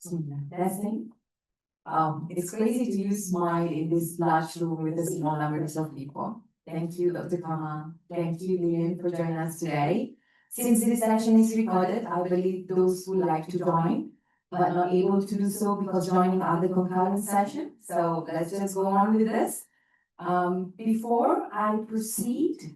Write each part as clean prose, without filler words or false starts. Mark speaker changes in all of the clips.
Speaker 1: Testing. It's crazy to use Smile in this large room with a small numbers of people. Thank you, Dr. Kama. Thank you, Lilian, for joining us today. Since this session is recorded, I believe those who like to join but not able to do so because joining other concurrent session. So let's just go on with this. Before I proceed,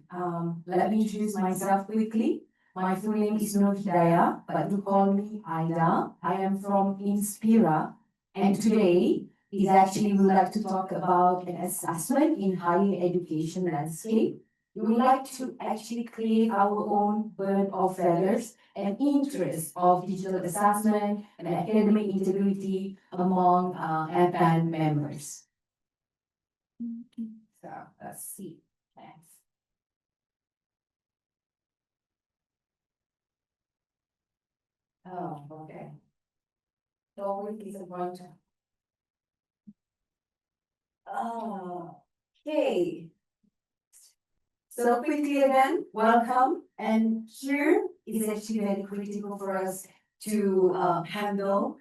Speaker 1: let me introduce myself quickly. My full name is Nur Hidayah, but do call me Aida. I am from Inspira, and today is actually we would like to talk about an assessment in higher education landscape. We would like to actually create our own bird of feathers and interest of digital assessment and academic integrity among APAN members. So let's see. Thanks. Oh, okay. Always disappointed. Oh, okay. So quickly again, welcome. And here is actually very critical for us to handle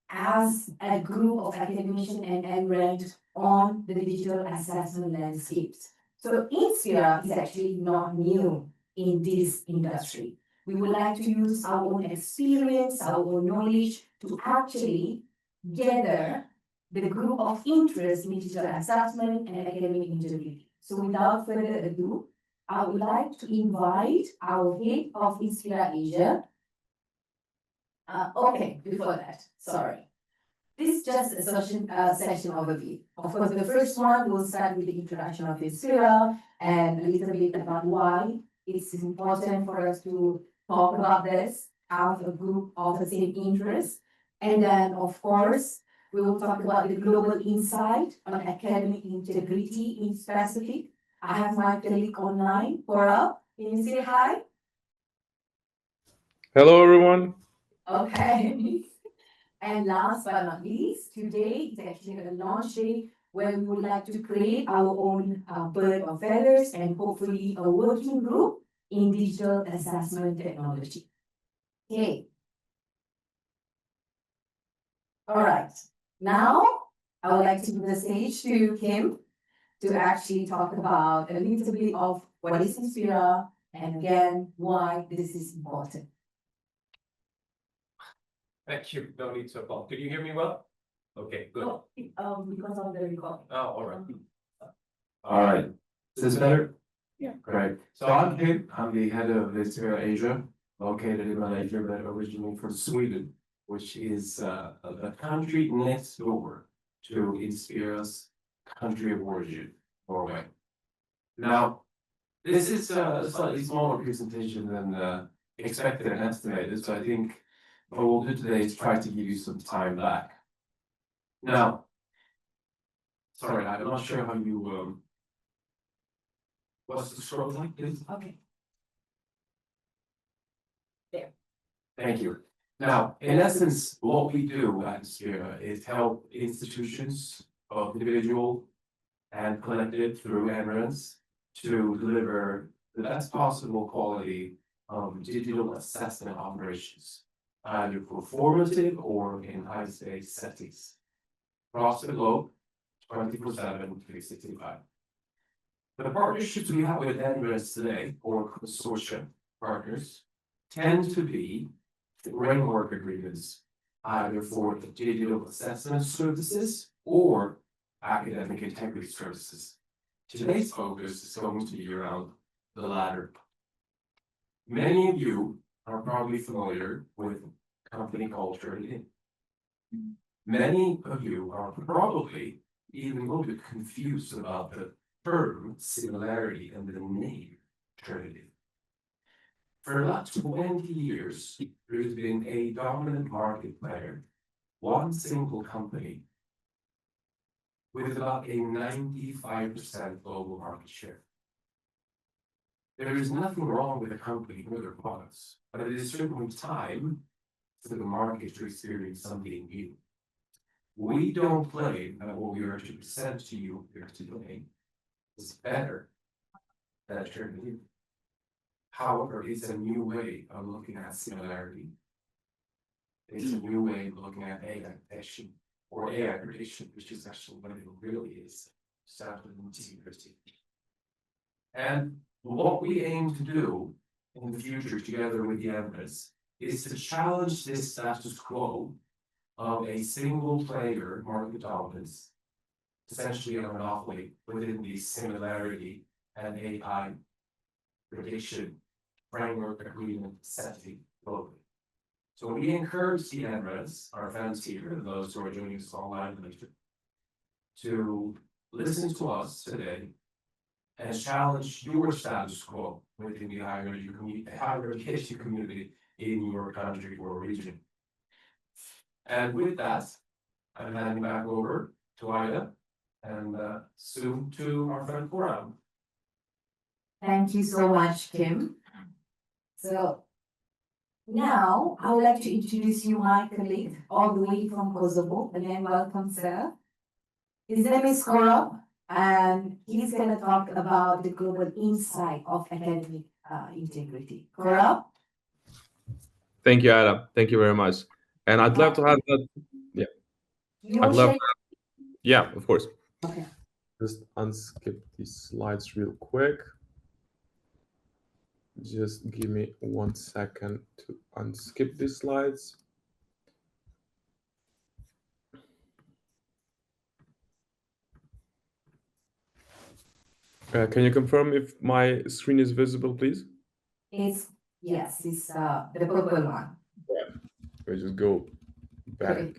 Speaker 1: as a group of academicians and ranked on the digital assessment landscapes. So Inspira is actually not new in this industry. We would like to use our own experience, our own knowledge to actually gather the group of interest in digital assessment and academic integrity. So without further ado, I would like to invite our head of Inspira Asia. Okay, before that, sorry. This is just a session overview. Of course, the first one will start with the introduction of Inspira and a little bit about why it's important for us to talk about this, have a group of the same interest. And then, of course, we will talk about the global insight on academic integrity in specific. I have my colleague online, Cora. Can you say hi?
Speaker 2: Hello, everyone.
Speaker 1: Okay. And last but not least, today is actually a launch day where we would like to create our own bird of feathers and hopefully a working group in digital assessment technology. Okay. All right. Now, I would like to give the stage to Kim to actually talk about a little bit of what is Inspira and again, why this is important.
Speaker 2: Thank you. No need to apologize. Can you hear me well? Okay, good.
Speaker 1: Oh, because of the recording.
Speaker 2: Oh, all right.
Speaker 3: All right. Is this better?
Speaker 2: Yeah.
Speaker 3: Great. So I'm Kim. I'm the head of Inspira Asia, located in Malaysia, but originally from Sweden, which is a country next door to Inspira's country of origin, Norway. Now, this is a slightly smaller presentation than expected and estimated, so I think what we'll do today is try to give you some time back. Now, sorry, I'm not sure how you, what's the scroll like, please?
Speaker 1: Okay.
Speaker 3: Thank you. Now, in essence, what we do at Inspira is help institutions, both individual and collective through Emirates, to deliver the best possible quality of digital assessment operations, either performative or in high-stakes settings. Across the globe, 24/7, 365. The partnerships we have with Emirates today, or consortium partners, tend to be framework agreements, either for the digital assessment services or academic integrity services. Today's focus is going to be around the latter. Many of you are probably familiar with a company called Trinity. Many of you are probably even a little bit confused about the term similarity and the name Trinity. For about 20 years, there has been a dominant market player, one single company, with about a 95% global market share. There is nothing wrong with a company or their products, but it is certainly time for the market to experience something new. We don't claim that what we are to present to you here today is better than Trinity. However, it's a new way of looking at similarity. It's a new way of looking at AI detection or AI prediction, which is actually what it really is, sound integrity. And what we aim to do in the future together with the analysts is to challenge this status quo of a single player market dominance, essentially a monopoly within the similarity and AI prediction framework agreement setting globally. So we encourage the analysts, our fans here, and those who are joining us online later, to listen to us today and challenge your status quo within the higher education community in your country or region. And with that, I'm handing back over to Ida and soon to our friend Koram.
Speaker 1: Thank you so much, Kim. So now I would like to introduce you my colleague all the way from Kosovo. Again, welcome, sir. His name is Korab, and he's going to talk about the global insight of academic integrity. Korab?
Speaker 4: Thank you, Adam. Thank you very much. And I'd love to have that. Yeah,
Speaker 1: You
Speaker 4: I'd love.
Speaker 1: share-
Speaker 4: Yeah, of course.
Speaker 1: Okay.
Speaker 4: Just unskip these slides real quick. Just give me 1 second to unskip these slides. Can you confirm if my screen is visible, please?
Speaker 1: It's the purple one.
Speaker 4: We just go back
Speaker 1: Okay.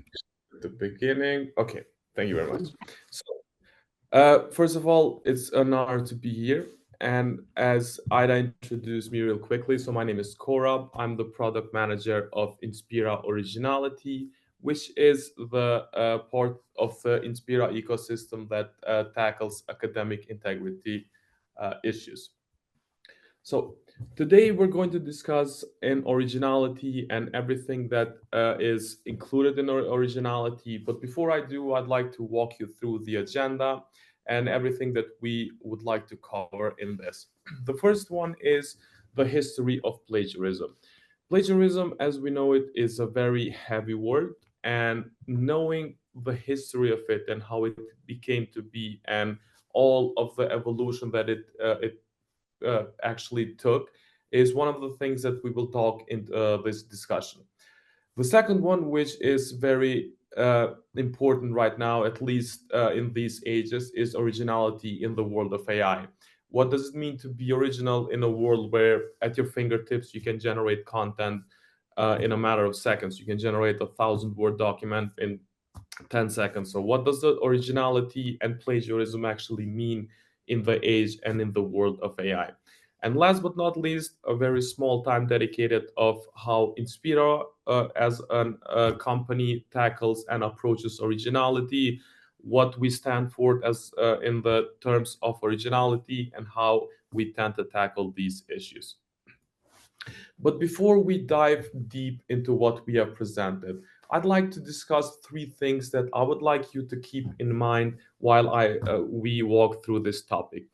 Speaker 4: to the beginning. Okay, thank you very much. So, first of all, it's an honor to be here. And as Ida introduced me real quickly, so my name is Korab. I'm the product manager of Inspira Originality, which is the part of the Inspira ecosystem that tackles academic integrity issues. So today we're going to discuss in originality and everything that is included in originality. But before I do, I'd like to walk you through the agenda and everything that we would like to cover in this. The first one is the history of plagiarism. Plagiarism, as we know it, is a very heavy word, and knowing the history of it and how it became to be and all of the evolution that it actually took is one of the things that we will talk in this discussion. The second one, which is very important right now, at least in these ages, is originality in the world of AI. What does it mean to be original in a world where at your fingertips you can generate content in a matter of seconds? You can generate 1,000-word document in 10 seconds. So what does the originality and plagiarism actually mean in the age and in the world of AI? And last but not least, a very small time dedicated of how Inspira as a company tackles and approaches originality, what we stand for as in the terms of originality, and how we tend to tackle these issues. But before we dive deep into what we have presented, I'd like to discuss 3 things that I would like you to keep in mind while we walk through this topic.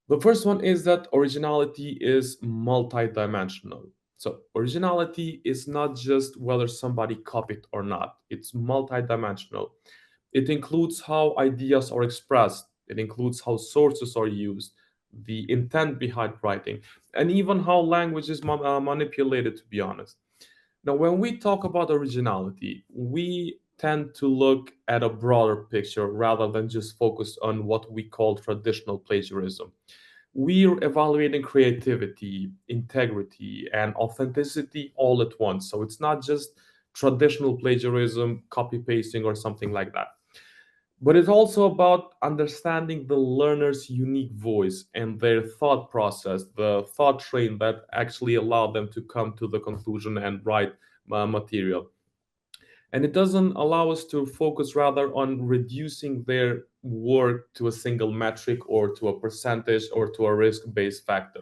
Speaker 4: The first one is that originality is multidimensional. So originality is not just whether somebody copied or not. It's multidimensional. It includes how ideas are expressed. It includes how sources are used, the intent behind writing, and even how language is manipulated, to be honest. Now, when we talk about originality, we tend to look at a broader picture rather than just focus on what we call traditional plagiarism. We're evaluating creativity, integrity, and authenticity all at once. So it's not just traditional plagiarism, copy pasting, or something like that. But it's also about understanding the learner's unique voice and their thought process, the thought train that actually allowed them to come to the conclusion and write material. And it doesn't allow us to focus rather on reducing their work to a single metric or to a percentage or to a risk-based factor.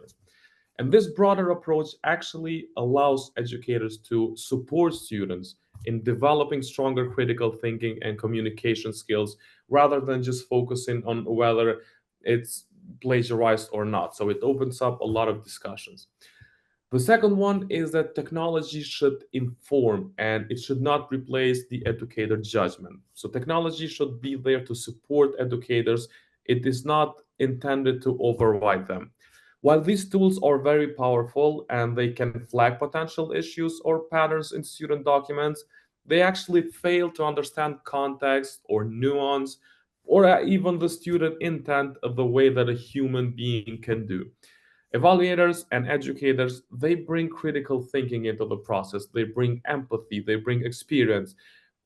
Speaker 4: And this broader approach actually allows educators to support students in developing stronger critical thinking and communication skills rather than just focusing on whether it's plagiarized or not. So it opens up a lot of discussions. The second one is that technology should inform and it should not replace the educator judgment. So technology should be there to support educators. It is not intended to override them. While these tools are very powerful and they can flag potential issues or patterns in student documents, they actually fail to understand context or nuance or even the student intent of the way that a human being can do. Evaluators and educators, they bring critical thinking into the process. They bring empathy, they bring experience.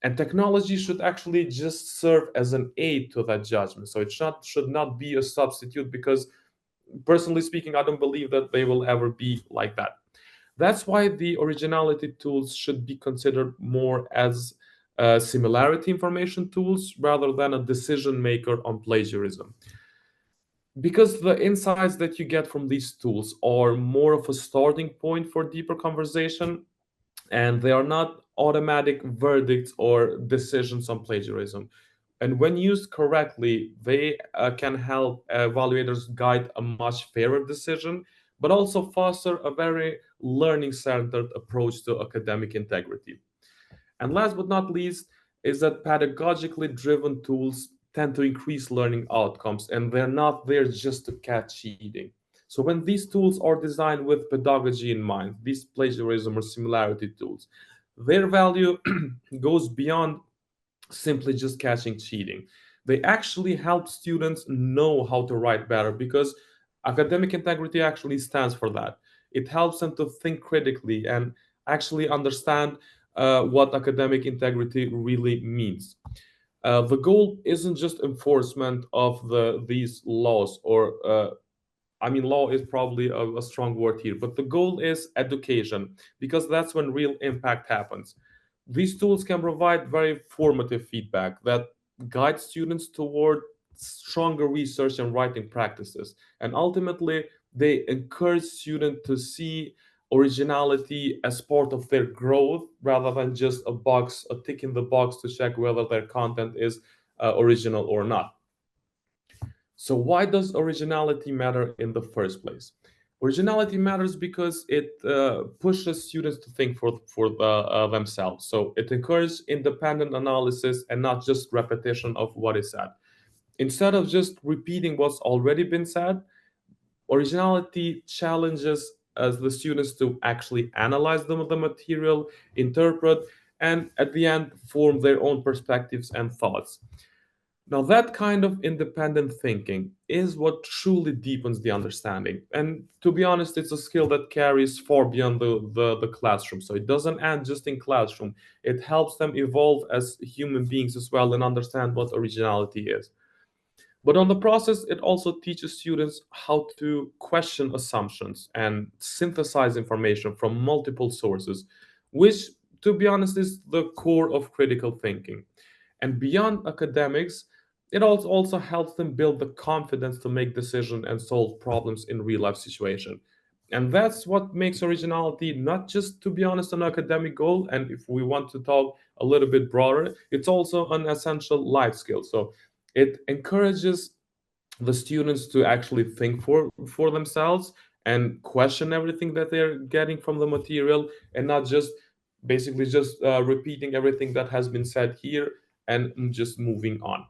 Speaker 4: And technology should actually just serve as an aid to that judgment. So should not be a substitute because personally speaking, I don't believe that they will ever be like that. That's why the originality tools should be considered more as similarity information tools rather than a decision maker on plagiarism. Because the insights that you get from these tools are more of a starting point for deeper conversation, and they are not automatic verdicts or decisions on plagiarism. And when used correctly, they can help evaluators guide a much fairer decision, but also foster a very learning centered approach to academic integrity. And last but not least, is that pedagogically driven tools tend to increase learning outcomes and they're not there just to catch cheating. So when these tools are designed with pedagogy in mind, these plagiarism or similarity tools, their value goes beyond simply just catching cheating. They actually help students know how to write better because academic integrity actually stands for that. It helps them to think critically and actually understand what academic integrity really means. The goal isn't just enforcement of these laws or I mean, law is probably a strong word here, but the goal is education because that's when real impact happens. These tools can provide very formative feedback that guides students toward stronger research and writing practices. And ultimately, they encourage students to see originality as part of their growth rather than just a tick in the box to check whether their content is original or not. So, why does originality matter in the first place? Originality matters because it pushes students to think for themselves. So, it encourages independent analysis and not just repetition of what is said. Instead of just repeating what's already been said, originality challenges the students to actually analyze the material, interpret, and at the end, form their own perspectives and thoughts. Now, that kind of independent thinking is what truly deepens the understanding. And to be honest, it's a skill that carries far beyond the classroom. So it doesn't end just in classroom. It helps them evolve as human beings as well and understand what originality is. But on the process, it also teaches students how to question assumptions and synthesize information from multiple sources, which, to be honest, is the core of critical thinking. And beyond academics, it also helps them build the confidence to make decisions and solve problems in real life situation. And that's what makes originality not just, to be honest, an academic goal. And if we want to talk a little bit broader, it's also an essential life skill. So it encourages the students to actually think for themselves and question everything that they're getting from the material and not just basically just repeating everything that has been said here and just moving on.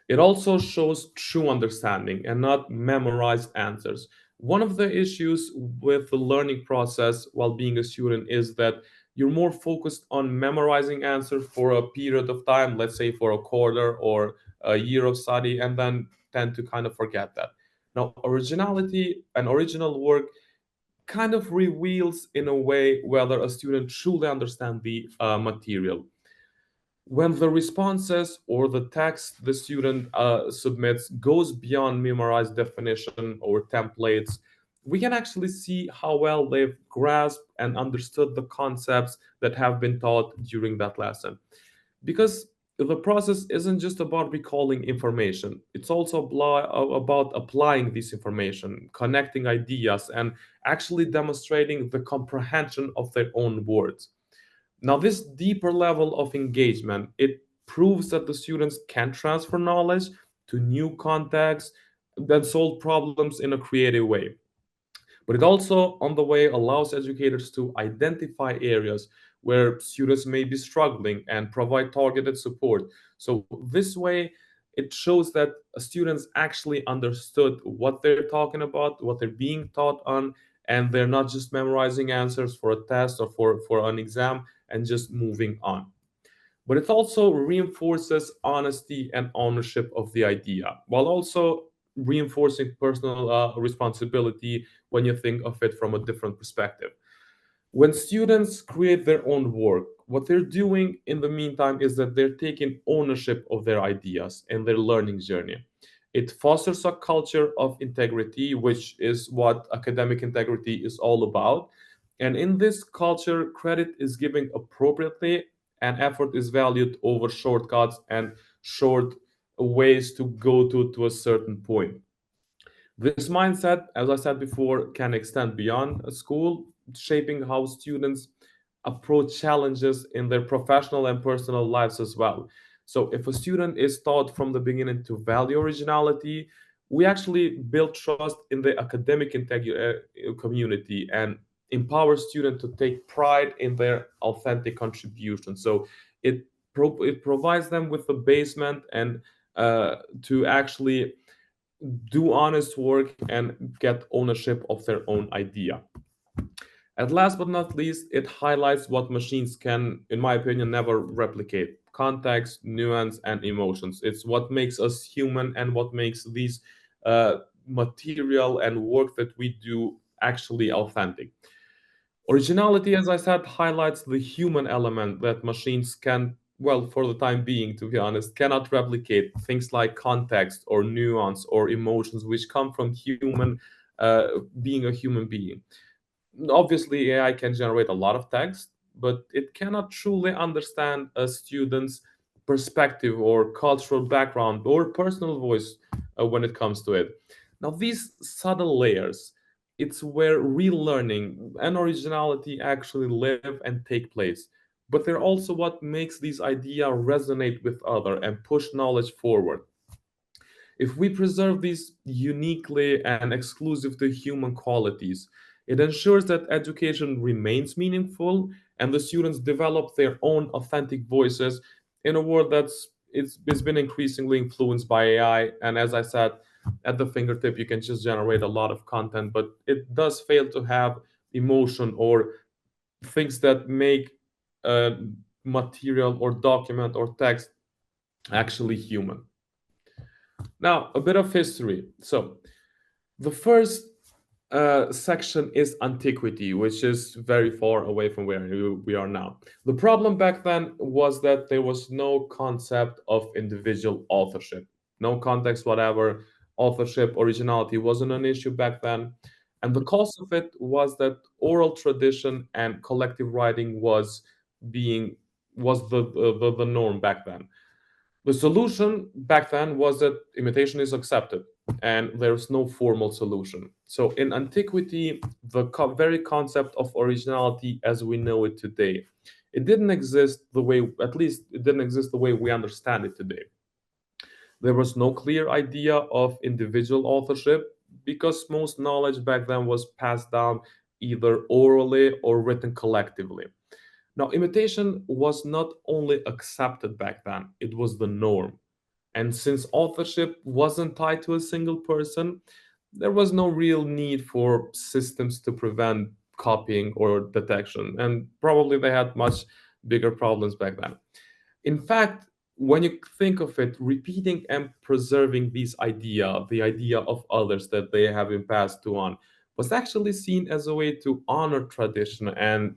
Speaker 4: It also shows true understanding and not memorized answers. One of the issues with the learning process while being a student is that you're more focused on memorizing answers for a period of time, let's say for a quarter or a year of study, and then tend to kind of forget that. Now, originality and original work kind of reveals in a way whether a student truly understands the material. When the responses or the text the student submits goes beyond memorized definition or templates, we can actually see how well they've grasped and understood the concepts that have been taught during that lesson. Because the process isn't just about recalling information, it's also about applying this information, connecting ideas, and actually demonstrating the comprehension of their own words. Now, this deeper level of engagement, it proves that the students can transfer knowledge to new contexts that solve problems in a creative way. But it also, on the way, allows educators to identify areas where students may be struggling and provide targeted support. So this way, it shows that students actually understood what they're talking about, what they're being taught on, and they're not just memorizing answers for a test or for an exam and just moving on. But it also reinforces honesty and ownership of the idea, while also reinforcing personal responsibility when you think of it from a different perspective. When students create their own work, what they're doing in the meantime is that they're taking ownership of their ideas and their learning journey. It fosters a culture of integrity, which is what academic integrity is all about. And in this culture, credit is given appropriately and effort is valued over shortcuts and short ways to go to a certain point. This mindset, as I said before, can extend beyond a school, shaping how students approach challenges in their professional and personal lives as well. So, if a student is taught from the beginning to value originality, we actually build trust in the academic community and empower students to take pride in their authentic contribution. So, it provides them with the basement and to actually do honest work and get ownership of their own idea. And last but not least, it highlights what machines can, in my opinion, never replicate: context, nuance, and emotions. It's what makes us human and what makes these material and work that we do actually authentic. Originality, as I said, highlights the human element that machines can, well, for the time being, to be honest, cannot replicate. Things like context or nuance or emotions, which come from being a human being. Obviously, AI can generate a lot of text, but it cannot truly understand a student's perspective or cultural background or personal voice when it comes to it. Now, these subtle layers, it's where real learning and originality actually live and take place. But they're also what makes these ideas resonate with other and push knowledge forward. If we preserve these uniquely and exclusive to human qualities, it ensures that education remains meaningful and the students develop their own authentic voices in a world it's been increasingly influenced by AI. And as I said, at the fingertip, you can just generate a lot of content, but it does fail to have emotion or things that make a material or document or text actually human. Now, a bit of history. So, the first section is antiquity, which is very far away from where we are now. The problem back then was that there was no concept of individual authorship, no context, whatever. Authorship, originality wasn't an issue back then. And the cause of it was that oral tradition and collective writing being was the norm back then. The solution back then was that imitation is accepted and there's no formal solution. So in antiquity, the very concept of originality as we know it today, it didn't exist the way, at least it didn't exist the way we understand it today. There was no clear idea of individual authorship because most knowledge back then was passed down either orally or written collectively. Now, imitation was not only accepted back then, it was the norm. And since authorship wasn't tied to a single person, there was no real need for systems to prevent copying or detection. And probably they had much bigger problems back then. In fact, when you think of it, repeating and preserving the idea of others that they have been passed to on, was actually seen as a way to honor tradition. And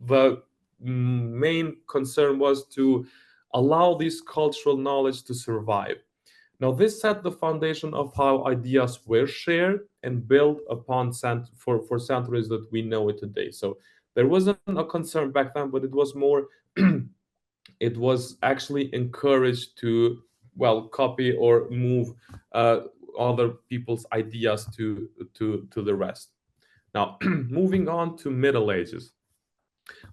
Speaker 4: the main concern was to allow this cultural knowledge to survive. Now, this set the foundation of how ideas were shared and built upon for centuries that we know it today. So there wasn't a concern back then, but it was more it was actually encouraged to, well, copy or move uh, other people's ideas to the rest. Now, moving on to Middle Ages,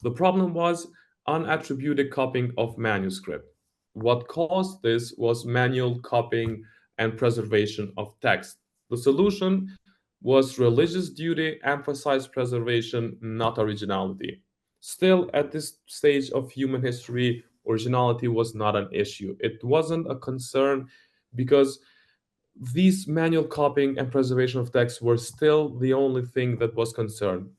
Speaker 4: the problem was unattributed copying of manuscript. What caused this was manual copying and preservation of text. The solution was religious duty emphasized preservation, not originality. Still, at this stage of human history, originality was not an issue. It wasn't a concern because these manual copying and preservation of text were still the only thing that was concerned.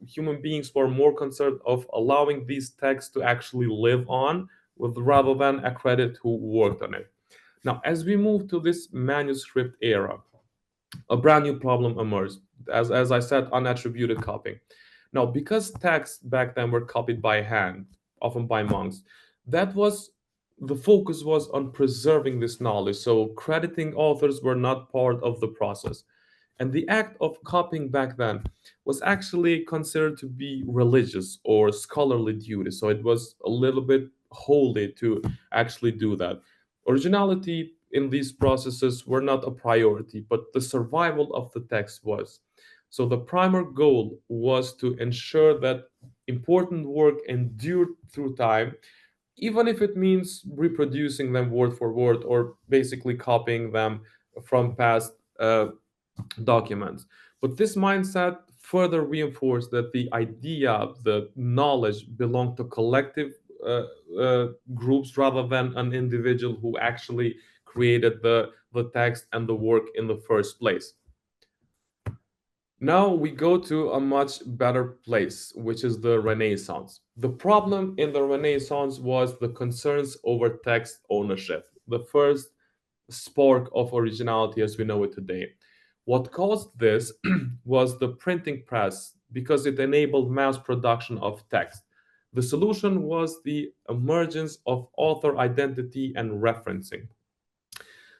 Speaker 4: Human beings were more concerned of allowing these texts to actually live on with rather than accredit who worked on it. Now, as we move to this manuscript era, a brand new problem emerged. As I said, unattributed copying. Now, because texts back then were copied by hand, often by monks, that was the focus was on preserving this knowledge. So crediting authors were not part of the process. And the act of copying back then was actually considered to be religious or scholarly duty. So it was a little bit holy to actually do that. Originality in these processes were not a priority, but the survival of the text was. So the primary goal was to ensure that important work endured through time, even if it means reproducing them word for word or basically copying them from past documents. But this mindset further reinforced that the idea of the knowledge belonged to collective uh, groups rather than an individual who actually created the text and the work in the first place. Now we go to a much better place, which is the Renaissance. The problem in the Renaissance was the concerns over text ownership, the first spark of originality as we know it today. What caused this was the printing press because it enabled mass production of text. The solution was the emergence of author identity and referencing.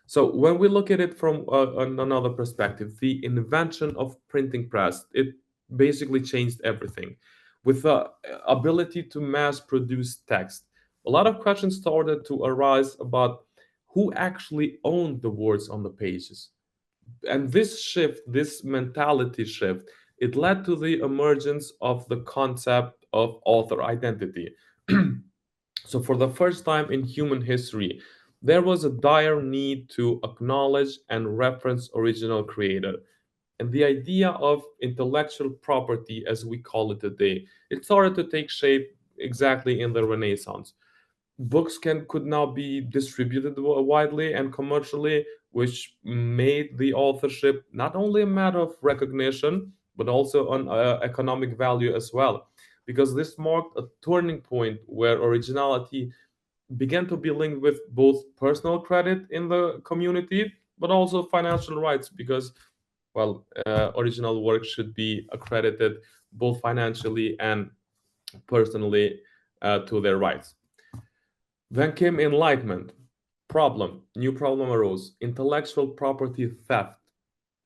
Speaker 4: So when we look at it from another perspective, the invention of printing press, it basically changed everything. With the ability to mass produce text, a lot of questions started to arise about who actually owned the words on the pages. And this shift, this mentality shift, it led to the emergence of the concept of author identity. So, for the first time in human history, there was a dire need to acknowledge and reference original creator. And the idea of intellectual property, as we call it today, it started to take shape exactly in the Renaissance. Books could now be distributed widely and commercially, which made the authorship not only a matter of recognition, but also an economic value as well, because this marked a turning point where originality began to be linked with both personal credit in the community, but also financial rights, because, well, original work should be accredited both financially and personally to their rights. Then came enlightenment. New problem arose: intellectual property theft.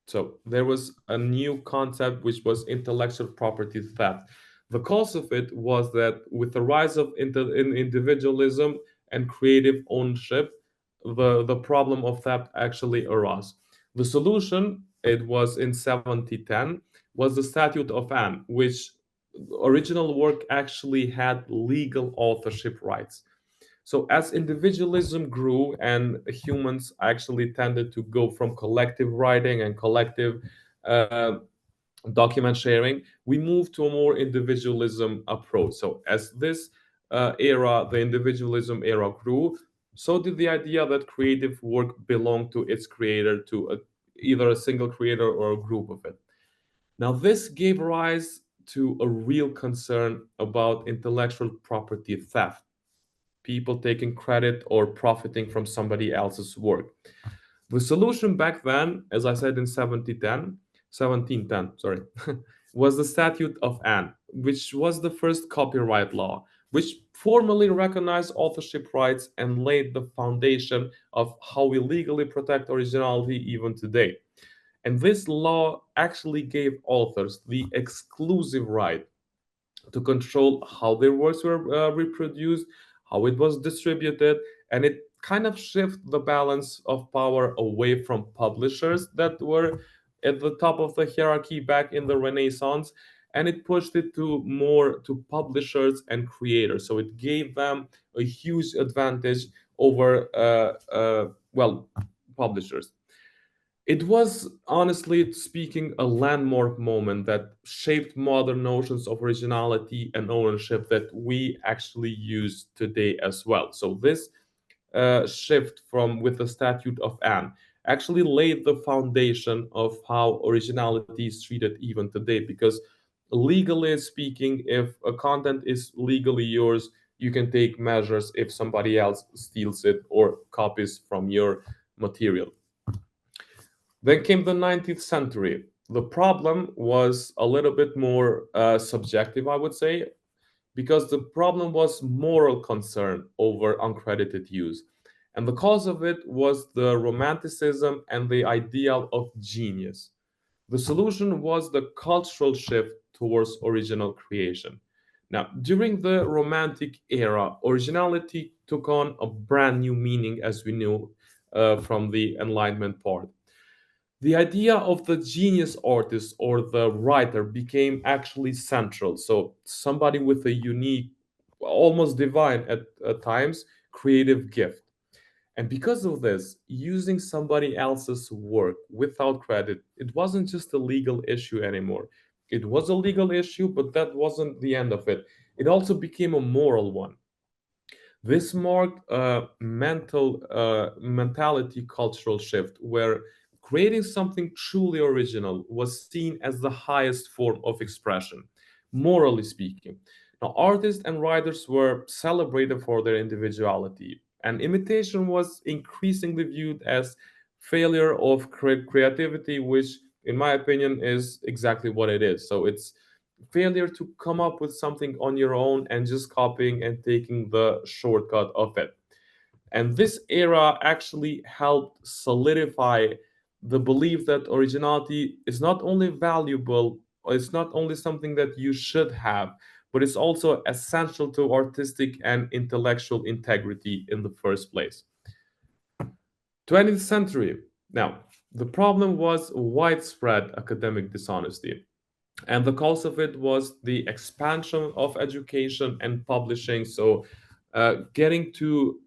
Speaker 4: So there was a new concept which was intellectual property theft. The cause of it was that with the rise of individualism and creative ownership, the problem of theft actually arose. The solution, it was in 1710, was the Statute of Anne, which original work actually had legal authorship rights. So as individualism grew and humans actually tended to go from collective writing and collective uh, document sharing, we moved to a more individualism approach. So as this era, the individualism era grew, so did the idea that creative work belonged to its creator, to either a single creator or a group of it. Now, this gave rise to a real concern about intellectual property theft, people taking credit or profiting from somebody else's work. The solution back then, as I said in 1710, sorry, was the Statute of Anne, which was the first copyright law, which formally recognized authorship rights and laid the foundation of how we legally protect originality even today. And this law actually gave authors the exclusive right to control how their works were reproduced, how it was distributed, and it kind of shifted the balance of power away from publishers that were at the top of the hierarchy back in the Renaissance, and it pushed it to more to publishers and creators. So it gave them a huge advantage over, well, publishers. It was, honestly speaking, a landmark moment that shaped modern notions of originality and ownership that we actually use today as well. So this shift from with the Statute of Anne actually laid the foundation of how originality is treated even today. Because legally speaking, if a content is legally yours, you can take measures if somebody else steals it or copies from your material. Then came the 19th century. The problem was a little bit more subjective, I would say, because the problem was moral concern over uncredited use. And the cause of it was the romanticism and the ideal of genius. The solution was the cultural shift towards original creation. Now, during the Romantic era, originality took on a brand new meaning, as we knew from the Enlightenment part. The idea of the genius artist or the writer became actually central. So, somebody with a unique, almost divine at times, creative gift. And because of this, using somebody else's work without credit, it wasn't just a legal issue anymore. It was a legal issue, but that wasn't the end of it. It also became a moral one. This marked a mentality cultural shift where creating something truly original was seen as the highest form of expression, morally speaking. Now, artists and writers were celebrated for their individuality, and imitation was increasingly viewed as failure of creativity, which, in my opinion, is exactly what it is. So it's failure to come up with something on your own and just copying and taking the shortcut of it. And this era actually helped solidify the belief that originality is not only valuable, or it's not only something that you should have, but it's also essential to artistic and intellectual integrity in the first place. 20th century. Now, the problem was widespread academic dishonesty. And the cause of it was the expansion of education and publishing. So, getting to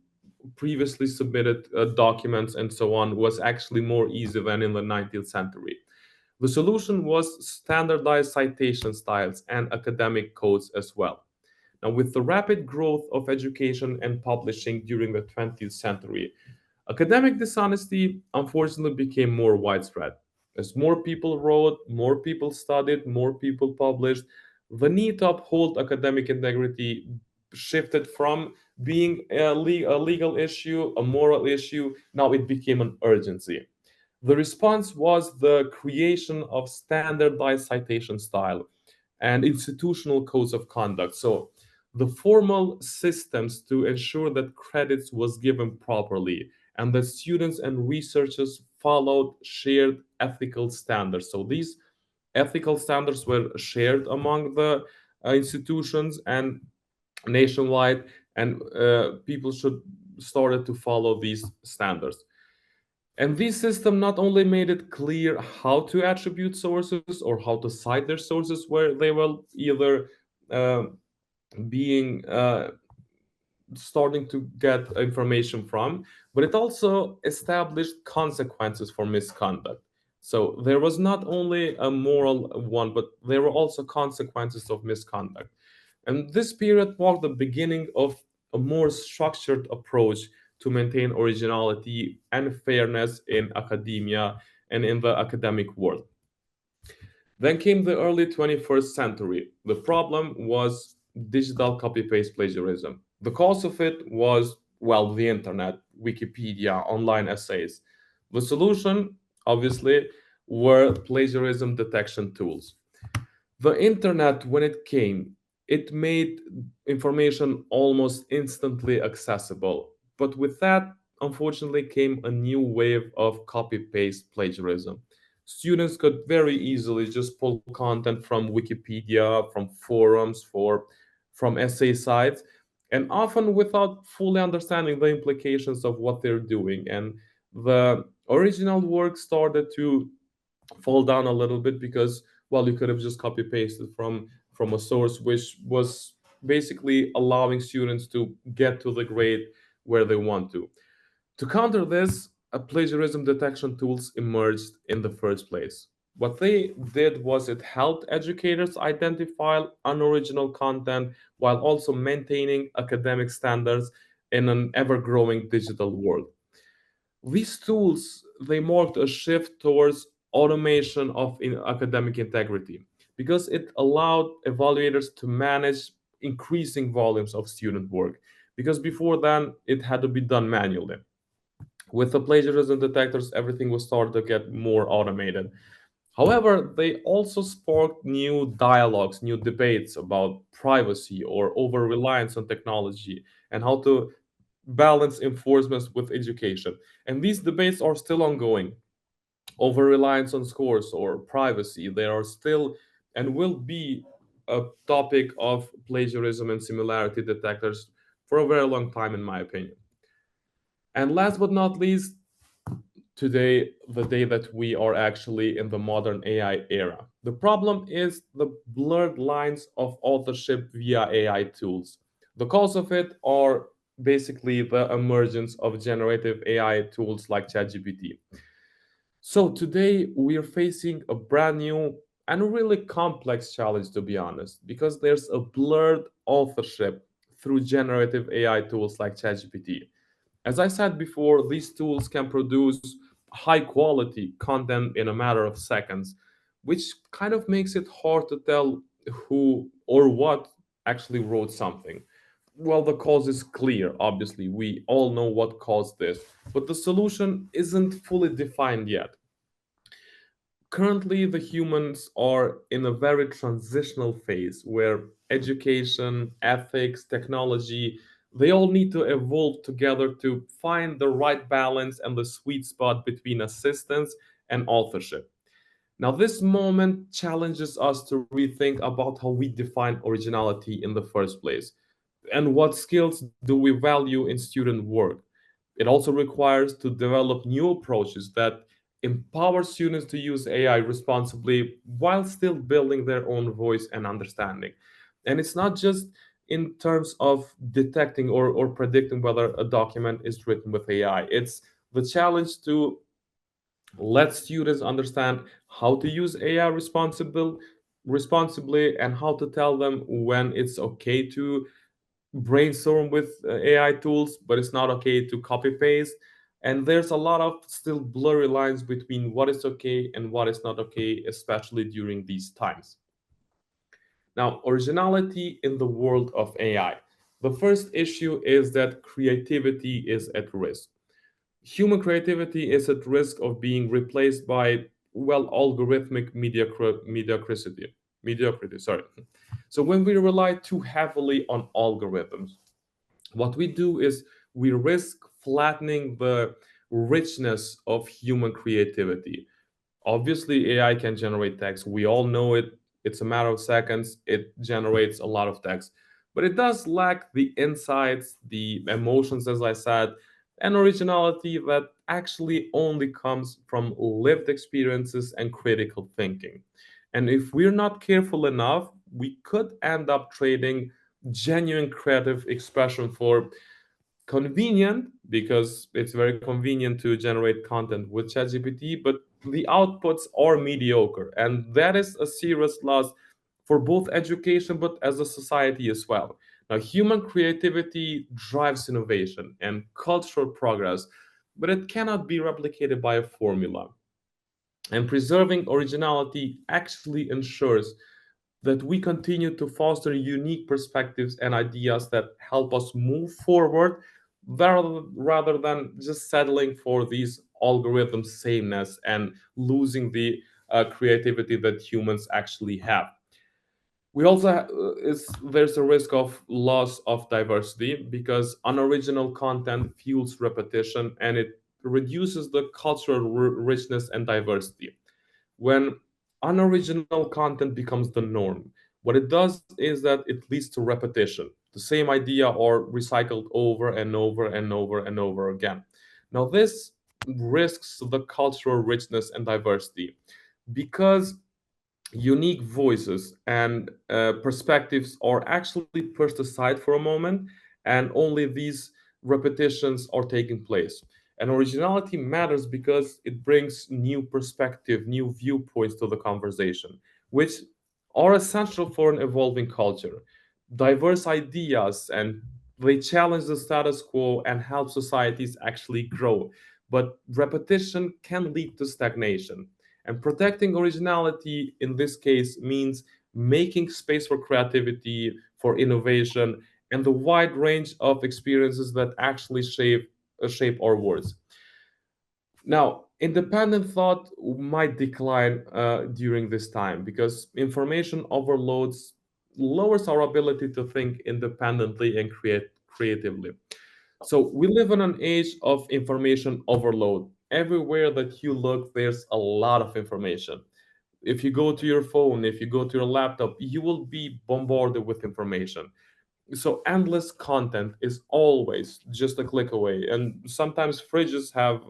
Speaker 4: previously submitted documents and so on was actually more easy than in the 19th century. The solution was standardized citation styles and academic codes as well. Now, with the rapid growth of education and publishing during the 20th century, academic dishonesty unfortunately became more widespread. As more people wrote, more people studied, more people published, the need to uphold academic integrity shifted from being a legal issue, a moral issue, now it became an urgency. The response was the creation of standardized citation style and institutional codes of conduct. So the formal systems to ensure that credits was given properly and that students and researchers followed shared ethical standards. So these ethical standards were shared among the institutions and nationwide, and people should started to follow these standards. And this system not only made it clear how to attribute sources or how to cite their sources where they will either uh, being starting to get information from, but it also established consequences for misconduct. So there was not only a moral one, but there were also consequences of misconduct. And this period marked the beginning of a more structured approach to maintain originality and fairness in academia and in the academic world. Then came the early 21st century. The problem was digital copy paste plagiarism. The cause of it was, well, the internet, Wikipedia, online essays. The solution, obviously, were plagiarism detection tools. The internet, when it came, it made information almost instantly accessible. But with that, unfortunately, came a new wave of copy paste plagiarism. Students could very easily just pull content from Wikipedia, from forums, from essay sites, and often without fully understanding the implications of what they're doing. And the original work started to fall down a little bit because, well, you could have just copy pasted from a source which was basically allowing students to get to the grade where they want to. To counter this, plagiarism detection tools emerged in the first place. What they did was it helped educators identify unoriginal content while also maintaining academic standards in an ever-growing digital world. These tools they marked a shift towards automation of academic integrity because it allowed evaluators to manage increasing volumes of student work because before then it had to be done manually. With the plagiarism detectors, everything was started to get more automated. However, they also sparked new dialogues, new debates about privacy or over reliance on technology and how to balance enforcement with education. And these debates are still ongoing. Over reliance on scores or privacy, they are still and will be a topic of plagiarism and similarity detectors for a very long time, in my opinion. And last but not least, today, the day that we are actually in the modern AI era. The problem is the blurred lines of authorship via AI tools. The cause of it are basically the emergence of generative AI tools like ChatGPT. So today we are facing a brand new and really complex challenge, to be honest, because there's a blurred authorship through generative AI tools like ChatGPT. As I said before, these tools can produce high quality content in a matter of seconds, which kind of makes it hard to tell who or what actually wrote something. Well, the cause is clear, obviously. We all know what caused this, but the solution isn't fully defined yet. Currently, the humans are in a very transitional phase where education, ethics, technology, they all need to evolve together to find the right balance and the sweet spot between assistance and authorship. Now, this moment challenges us to rethink about how we define originality in the first place and what skills do we value in student work. It also requires to develop new approaches that empower students to use AI responsibly while still building their own voice and understanding. And it's not just in terms of detecting or predicting whether a document is written with AI. It's the challenge to let students understand how to use AI responsibly and how to tell them when it's okay to brainstorm with AI tools, but it's not okay to copy paste. And there's a lot of still blurry lines between what is okay and what is not okay, especially during these times. Now, originality in the world of AI. The first issue is that creativity is at risk. Human creativity is at risk of being replaced by, well, algorithmic mediocrity, sorry. So when we rely too heavily on algorithms, what we do is we risk flattening the richness of human creativity. Obviously, AI can generate text. We all know it. It's a matter of seconds. It generates a lot of text. But it does lack the insights, the emotions, as I said, and originality that actually only comes from lived experiences and critical thinking. And if we're not careful enough, we could end up trading genuine creative expression for convenient, because it's very convenient to generate content with ChatGPT, but the outputs are mediocre, and that is a serious loss for both education but as a society as well. Now, human creativity drives innovation and cultural progress, but it cannot be replicated by a formula. And preserving originality actually ensures that we continue to foster unique perspectives and ideas that help us move forward rather than just settling for these algorithm sameness and losing the creativity that humans actually have. We also there's a risk of loss of diversity because unoriginal content fuels repetition and it reduces the cultural richness and diversity. When unoriginal content becomes the norm, what it does is that it leads to repetition. The same idea are recycled over and over and over and over again. Now, this risks the cultural richness and diversity because unique voices and perspectives are actually pushed aside for a moment, and only these repetitions are taking place. And originality matters because it brings new perspective, new viewpoints to the conversation, which are essential for an evolving culture. Diverse ideas and they challenge the status quo and help societies actually grow. But repetition can lead to stagnation. And protecting originality in this case means making space for creativity, for innovation, and the wide range of experiences that actually shape our words. Now, independent thought might decline during this time because information overloads lowers our ability to think independently and create creatively. So we live in an age of information overload. Everywhere that you look, there's a lot of information. If you go to your phone, if you go to your laptop, you will be bombarded with information. So endless content is always just a click away, and sometimes fridges have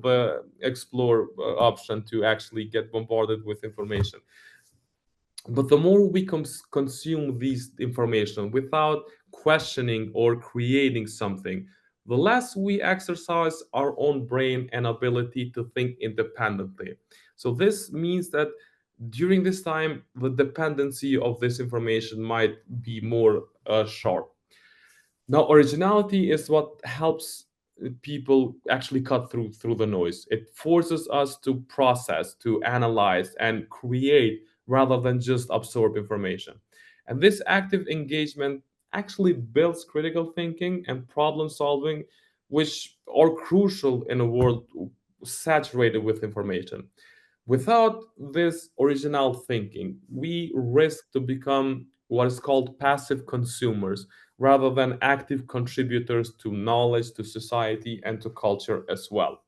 Speaker 4: the explore option to actually get bombarded with information. But the more we consume these information without questioning or creating something, the less we exercise our own brain and ability to think independently. So this means that during this time the dependency of this information might be more sharp. Now, originality is what helps people actually cut through the noise. It forces us to process, to analyze, and create rather than just absorb information. And this active engagement actually builds critical thinking and problem solving, which are crucial in a world saturated with information. Without this original thinking, we risk to become what is called passive consumers rather than active contributors to knowledge, to society, and to culture as well.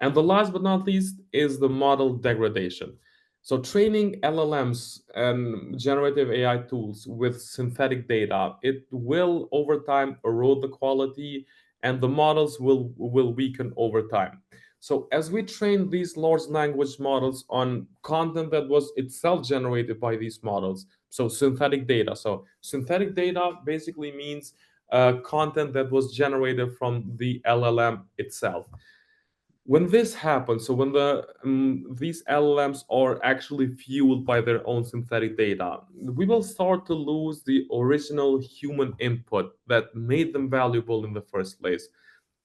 Speaker 4: And the last but not least is the model degradation. So, training LLMs and generative AI tools with synthetic data, it will over time erode the quality and the models will weaken over time. So, as we train these large language models on content that was itself generated by these models, so synthetic data. So, synthetic data basically means content that was generated from the LLM itself. When this happens, so when these LLMs are actually fueled by their own synthetic data, we will start to lose the original human input that made them valuable in the first place.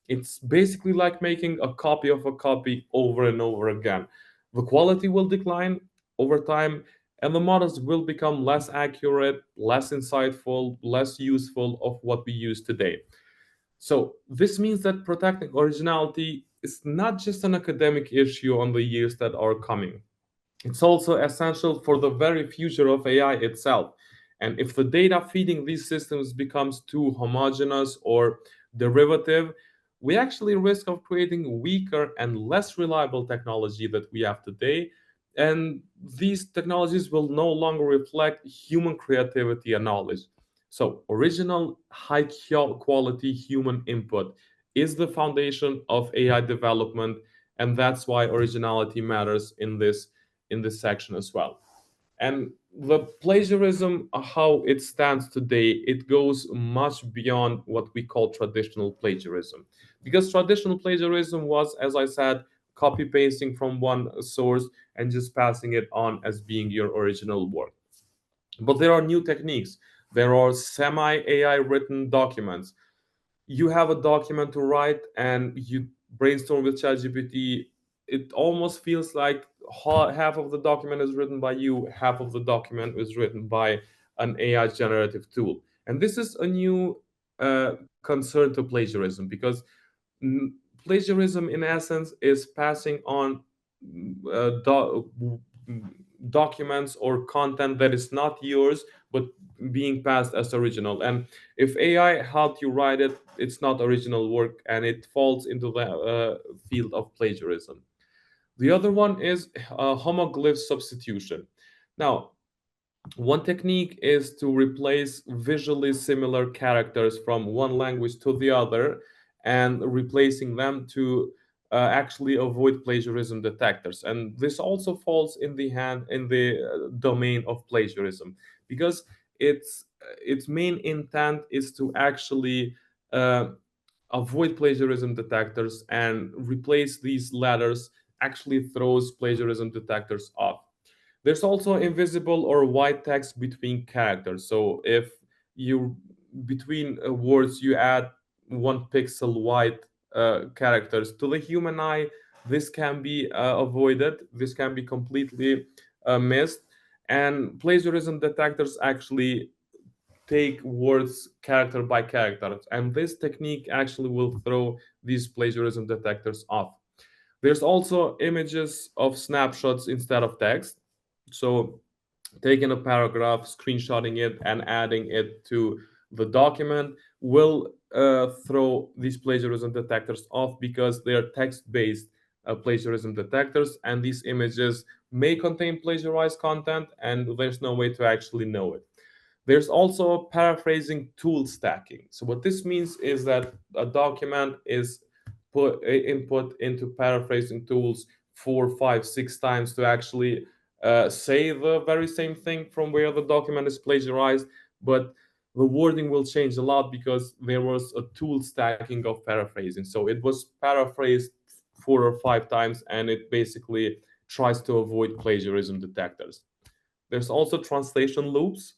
Speaker 4: It's basically like making a copy of a copy over and over again. The quality will decline over time, and the models will become less accurate, less insightful, less useful of what we use today. So this means that protecting originality is not just an academic issue on the years that are coming. It's also essential for the very future of AI itself. And if the data feeding these systems becomes too homogeneous or derivative, we actually risk of creating weaker and less reliable technology that we have today. And these technologies will no longer reflect human creativity and knowledge. So, original, high quality human input is the foundation of AI development, and that's why originality matters in this section as well. And the plagiarism, how it stands today, it goes much beyond what we call traditional plagiarism. Because traditional plagiarism was, as I said, copy pasting from one source and just passing it on as being your original work. But there are new techniques. There are semi AI written documents. You have a document to write and you brainstorm with ChatGPT. It almost feels like half of the document is written by you, half of the document is written by an AI generative tool. And this is a new concern to plagiarism because mm, plagiarism, in essence, is passing on documents or content that is not yours but being passed as original. And if AI helped you write it, it's not original work and it falls into the field of plagiarism. The other one is homoglyph substitution. Now, one technique is to replace visually similar characters from one language to the other and replacing them to actually avoid plagiarism detectors. And this also falls in the domain of plagiarism because its main intent is to actually avoid plagiarism detectors and replace these letters actually throws plagiarism detectors off. There's also invisible or white text between characters. So if you between words you add 1 pixel white characters to the human eye, this can be avoided. This can be completely missed. And plagiarism detectors actually take words character by character, and this technique actually will throw these plagiarism detectors off. There's also images of snapshots instead of text. So taking a paragraph, screenshotting it, and adding it to the document will throw these plagiarism detectors off because they are text-based plagiarism detectors, and these images may contain plagiarized content, and there's no way to actually know it. There's also paraphrasing tool stacking. So what this means is that a document is input into paraphrasing tools 4, 5, 6 times to actually say the very same thing from where the document is plagiarized, but the wording will change a lot because there was a tool stacking of paraphrasing. So it was paraphrased 4 or 5 times, and it basically tries to avoid plagiarism detectors. There's also translation loops,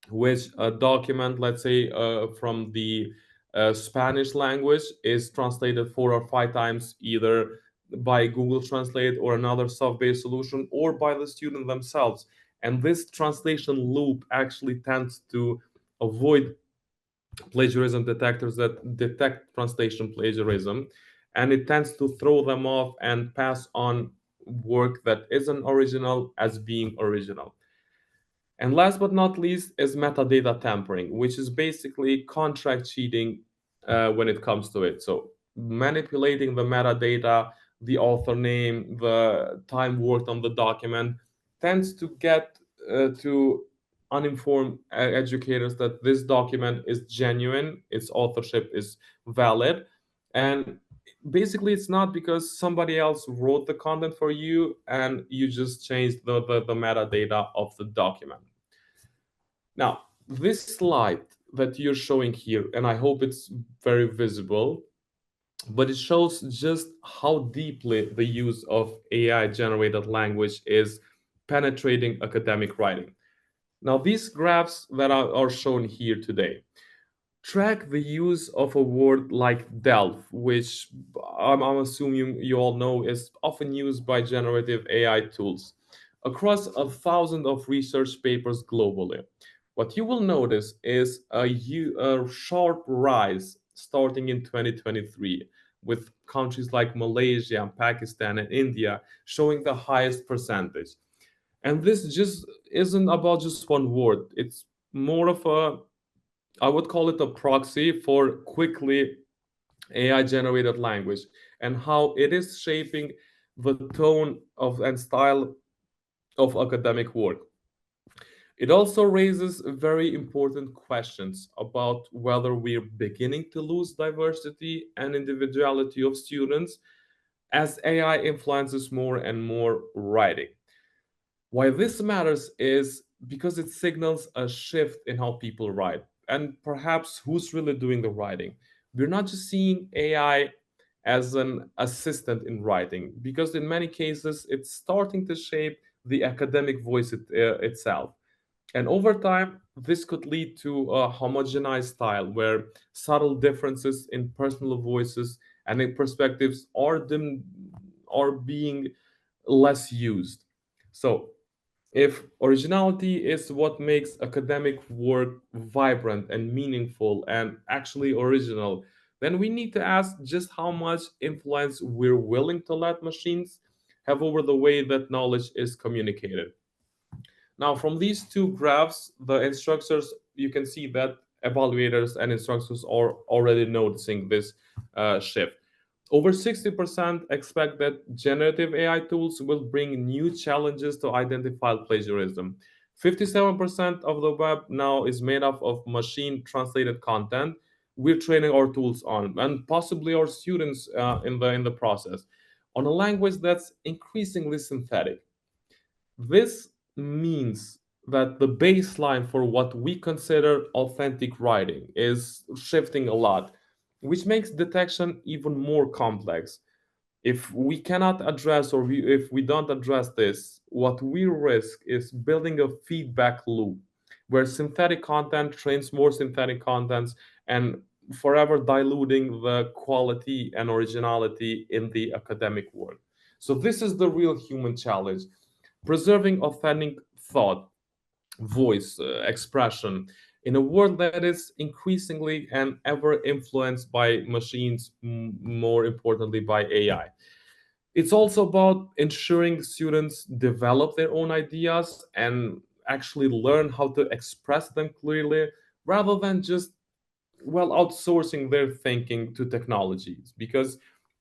Speaker 4: which a document, let's say from the Spanish language, is translated 4 or 5 times either by Google Translate or another soft-based solution, or by the student themselves. And this translation loop actually tends to avoid plagiarism detectors that detect translation plagiarism, and it tends to throw them off and pass on work that isn't original as being original. And last but not least is metadata tampering, which is basically contract cheating when it comes to it. So manipulating the metadata, the author name, the time worked on the document, tends to get to uninformed educators that this document is genuine, its authorship is valid. And basically it's not because somebody else wrote the content for you and you just changed the metadata of the document. Now, this slide that you're showing here, and I hope it's very visible, but it shows just how deeply the use of AI generated language is penetrating academic writing. Now, these graphs that are shown here today track the use of a word like delve, which I'm assuming you all know is often used by generative AI tools, across 1,000 of research papers globally. What you will notice is a sharp rise starting in 2023, with countries like Malaysia, Pakistan, and India showing the highest percentage. And this just isn't about just one word. It's more of a, I would call it a proxy for quickly AI generated language and how it is shaping the tone of and style of academic work. It also raises very important questions about whether we're beginning to lose diversity and individuality of students as AI influences more and more writing. Why this matters is because it signals a shift in how people write and perhaps who's really doing the writing. We're not just seeing AI as an assistant in writing, because in many cases it's starting to shape the academic voice itself. And over time, this could lead to a homogenized style where subtle differences in personal voices and in perspectives are being less used. So, if originality is what makes academic work vibrant and meaningful and actually original, then we need to ask just how much influence we're willing to let machines have over the way that knowledge is communicated. Now, from these two graphs, the instructors, you can see that evaluators and instructors are already noticing this shift. Over 60% expect that generative AI tools will bring new challenges to identify plagiarism. 57% of the web now is made up of machine translated content we're training our tools on, and possibly our students in the process, on a language that's increasingly synthetic. This means that the baseline for what we consider authentic writing is shifting a lot. which makes detection even more complex. If we cannot address if we don't address this, what we risk is building a feedback loop where synthetic content trains more synthetic contents and forever diluting the quality and originality in the academic work. So this is the real human challenge: preserving authentic thought, voice, expression in a world that is increasingly and ever influenced by machines, more importantly by AI. It's also about ensuring students develop their own ideas and actually learn how to express them clearly rather than just, well, outsourcing their thinking to technologies. Because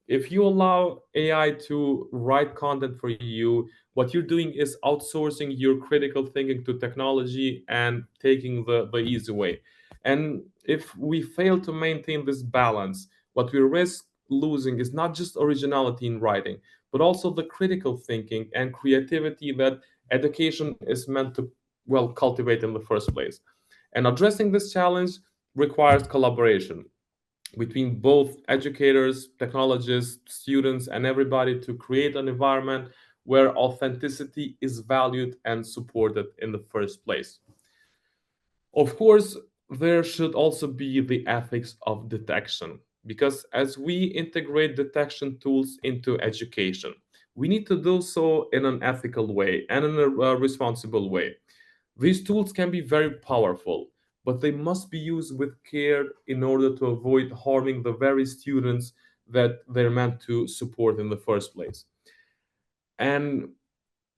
Speaker 4: if you allow AI to write content for you, what you're doing is outsourcing your critical thinking to technology and taking the easy way. And if we fail to maintain this balance, what we risk losing is not just originality in writing, but also the critical thinking and creativity that education is meant to, well, cultivate in the first place. And addressing this challenge requires collaboration between both educators, technologists, students, and everybody to create an environment where authenticity is valued and supported in the first place. Of course, there should also be the ethics of detection, because as we integrate detection tools into education, we need to do so in an ethical way and in a responsible way. These tools can be very powerful, but they must be used with care in order to avoid harming the very students that they're meant to support in the first place. And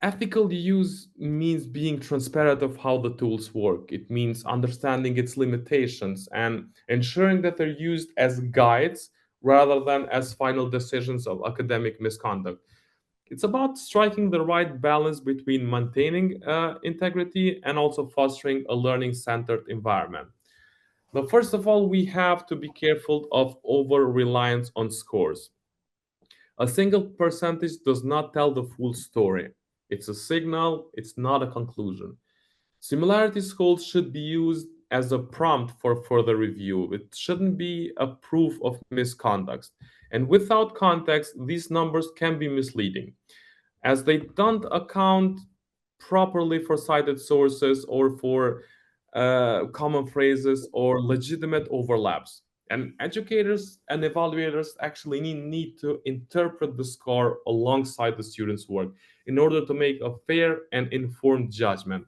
Speaker 4: ethical use means being transparent of how the tools work. It means understanding its limitations and ensuring that they're used as guides rather than as final decisions of academic misconduct. It's about striking the right balance between maintaining integrity and also fostering a learning centered environment. Now, first of all, we have to be careful of over reliance on scores. A single percentage does not tell the full story. It's a signal, it's not a conclusion. Similarity scores should be used as a prompt for further review. It shouldn't be a proof of misconduct. And without context, these numbers can be misleading, as they don't account properly for cited sources or for common phrases or legitimate overlaps. And educators and evaluators actually need to interpret the score alongside the student's work in order to make a fair and informed judgment.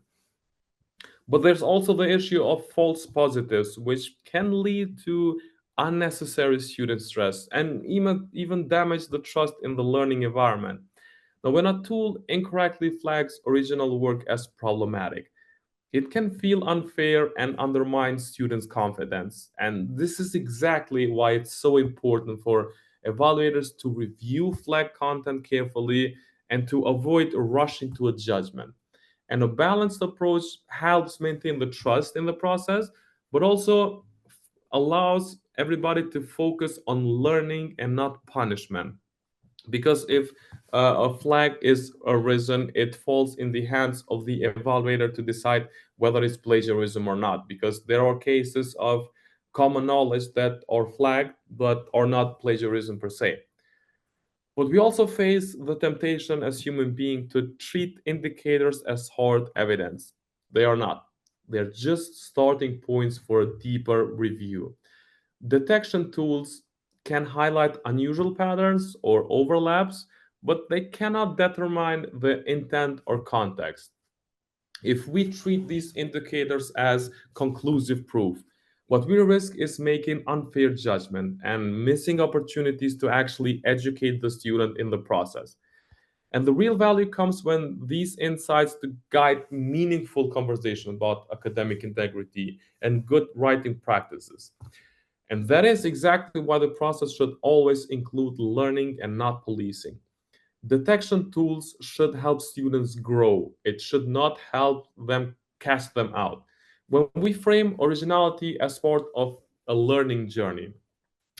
Speaker 4: But there's also the issue of false positives, which can lead to unnecessary student stress and even damage the trust in the learning environment. Now, when a tool incorrectly flags original work as problematic, it can feel unfair and undermine students' confidence. And this is exactly why it's so important for evaluators to review flag content carefully and to avoid rushing to a judgment. And a balanced approach helps maintain the trust in the process, but also allows everybody to focus on learning and not punishment. Because if a flag is arisen, it falls in the hands of the evaluator to decide whether it's plagiarism or not, because there are cases of common knowledge that are flagged but are not plagiarism per se. But we also face the temptation as human beings to treat indicators as hard evidence. They are not. They're just starting points for a deeper review. Detection tools can highlight unusual patterns or overlaps, but they cannot determine the intent or context. If we treat these indicators as conclusive proof, what we risk is making unfair judgment and missing opportunities to actually educate the student in the process. And the real value comes when these insights to guide meaningful conversation about academic integrity and good writing practices. And that is exactly why the process should always include learning and not policing. Detection tools should help students grow. It should not help them cast them out. When we frame originality as part of a learning journey,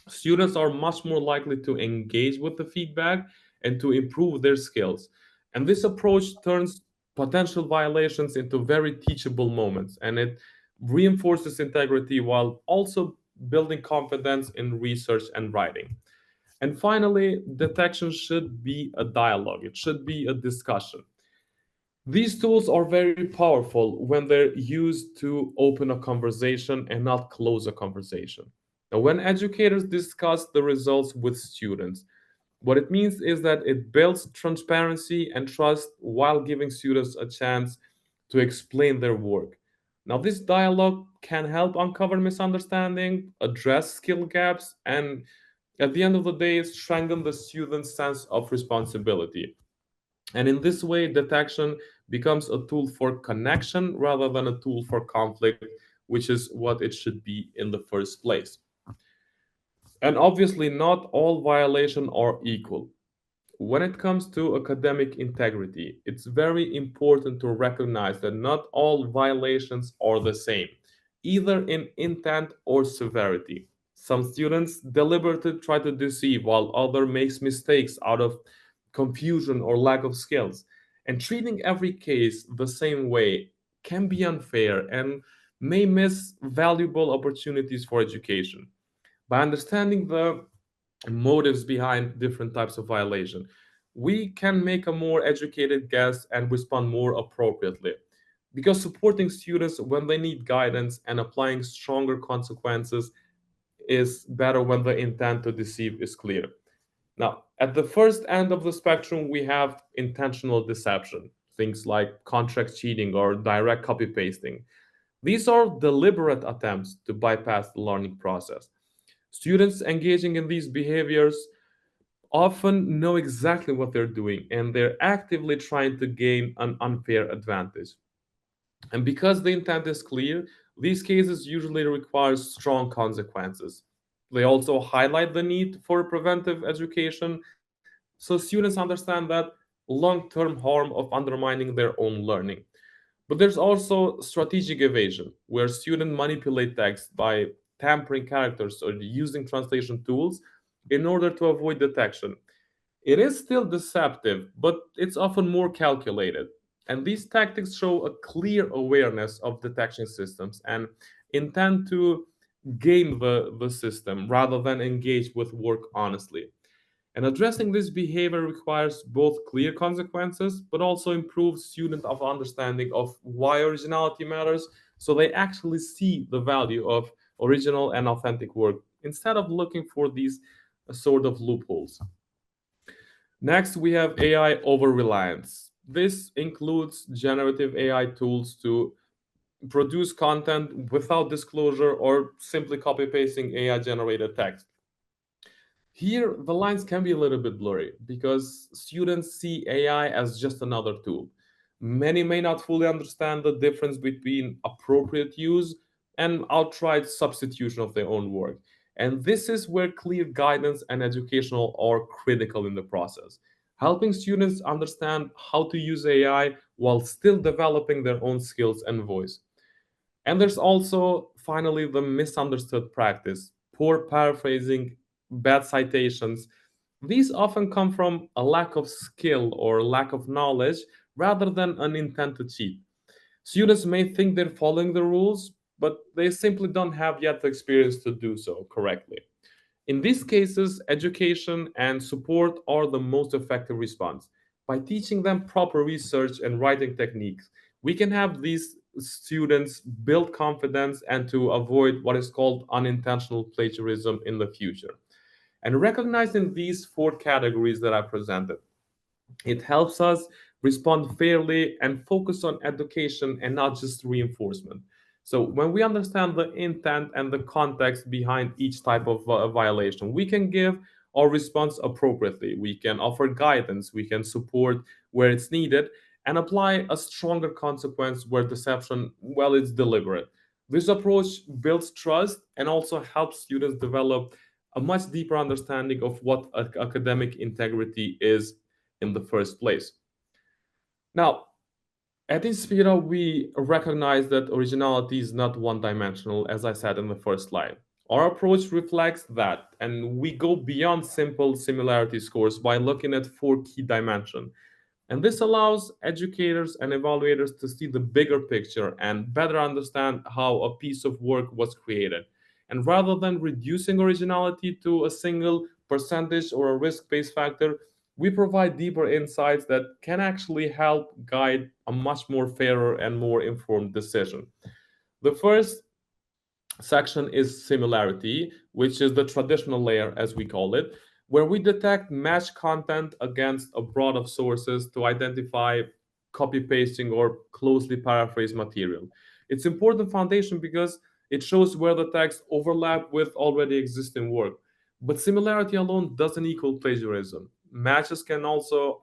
Speaker 4: students are much more likely to engage with the feedback and to improve their skills. And this approach turns potential violations into very teachable moments, and it reinforces integrity while also building confidence in research and writing. And finally, detection should be a dialogue, it should be a discussion. These tools are very powerful when they're used to open a conversation and not close a conversation. Now, when educators discuss the results with students, what it means is that it builds transparency and trust while giving students a chance to explain their work. Now, this dialogue can help uncover misunderstanding, address skill gaps, and at the end of the day, strengthen the student's sense of responsibility. And in this way, detection becomes a tool for connection rather than a tool for conflict, which is what it should be in the first place. And obviously, not all violations are equal. When it comes to academic integrity, it's very important to recognize that not all violations are the same, either in intent or severity. Some students deliberately try to deceive, while others makes mistakes out of confusion or lack of skills. And treating every case the same way can be unfair and may miss valuable opportunities for education. By understanding the motives behind different types of violation, we can make a more educated guess and respond more appropriately. Because supporting students when they need guidance and applying stronger consequences is better when the intent to deceive is clear. Now, at the first end of the spectrum, we have intentional deception, things like contract cheating or direct copy pasting. These are deliberate attempts to bypass the learning process. Students engaging in these behaviors often know exactly what they're doing and they're actively trying to gain an unfair advantage. And because the intent is clear, these cases usually require strong consequences. They also highlight the need for preventive education so students understand that long term harm of undermining their own learning. But there's also strategic evasion, where students manipulate text by tampering characters or using translation tools in order to avoid detection. It is still deceptive, but it's often more calculated. And these tactics show a clear awareness of detection systems and intend to game the system rather than engage with work honestly. And addressing this behavior requires both clear consequences, but also improves student of understanding of why originality matters, so they actually see the value of original and authentic work instead of looking for these sort of loopholes. Next, we have AI over reliance. This includes generative AI tools to produce content without disclosure or simply copy pasting AI generated text. Here, the lines can be a little bit blurry because students see AI as just another tool. Many may not fully understand the difference between appropriate use and outright substitution of their own work. And this is where clear guidance and educational are critical in the process, helping students understand how to use AI while still developing their own skills and voice. And there's also, finally, the misunderstood practice, poor paraphrasing, bad citations. These often come from a lack of skill or lack of knowledge rather than an intent to cheat. Students may think they're following the rules, but they simply don't have yet the experience to do so correctly. In these cases, education and support are the most effective response. By teaching them proper research and writing techniques, we can have these students build confidence and to avoid what is called unintentional plagiarism in the future. And recognizing these four categories that I presented, it helps us respond fairly and focus on education and not just reinforcement. So, when we understand the intent and the context behind each type of violation, we can give our response appropriately. We can offer guidance, we can support where it's needed, and apply a stronger consequence where deception, well, it's deliberate. This approach builds trust and also helps students develop a much deeper understanding of what academic integrity is in the first place. Now, at Inspira, we recognize that originality is not one dimensional, as I said in the first slide. Our approach reflects that, and we go beyond simple similarity scores by looking at four key dimensions. And this allows educators and evaluators to see the bigger picture and better understand how a piece of work was created. And rather than reducing originality to a single percentage or a risk-based factor, we provide deeper insights that can actually help guide a much more fairer and more informed decision. The first section is similarity, which is the traditional layer, as we call it, where we detect matched content against a broad of sources to identify copy pasting or closely paraphrased material. It's important foundation because it shows where the text overlap with already existing work. But similarity alone doesn't equal plagiarism. Matches can also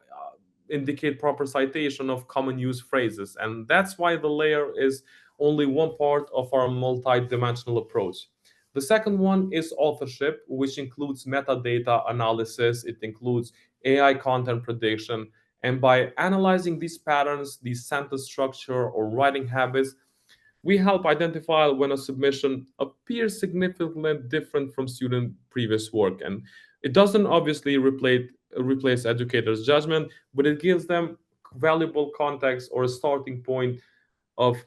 Speaker 4: indicate proper citation of common use phrases, and that's why the layer is only one part of our multi-dimensional approach. The second one is authorship, which includes metadata analysis, it includes AI content prediction, and by analyzing these patterns, these sentence structure or writing habits, we help identify when a submission appears significantly different from student previous work. And it doesn't obviously replace educators' judgment, but it gives them valuable context or a starting point of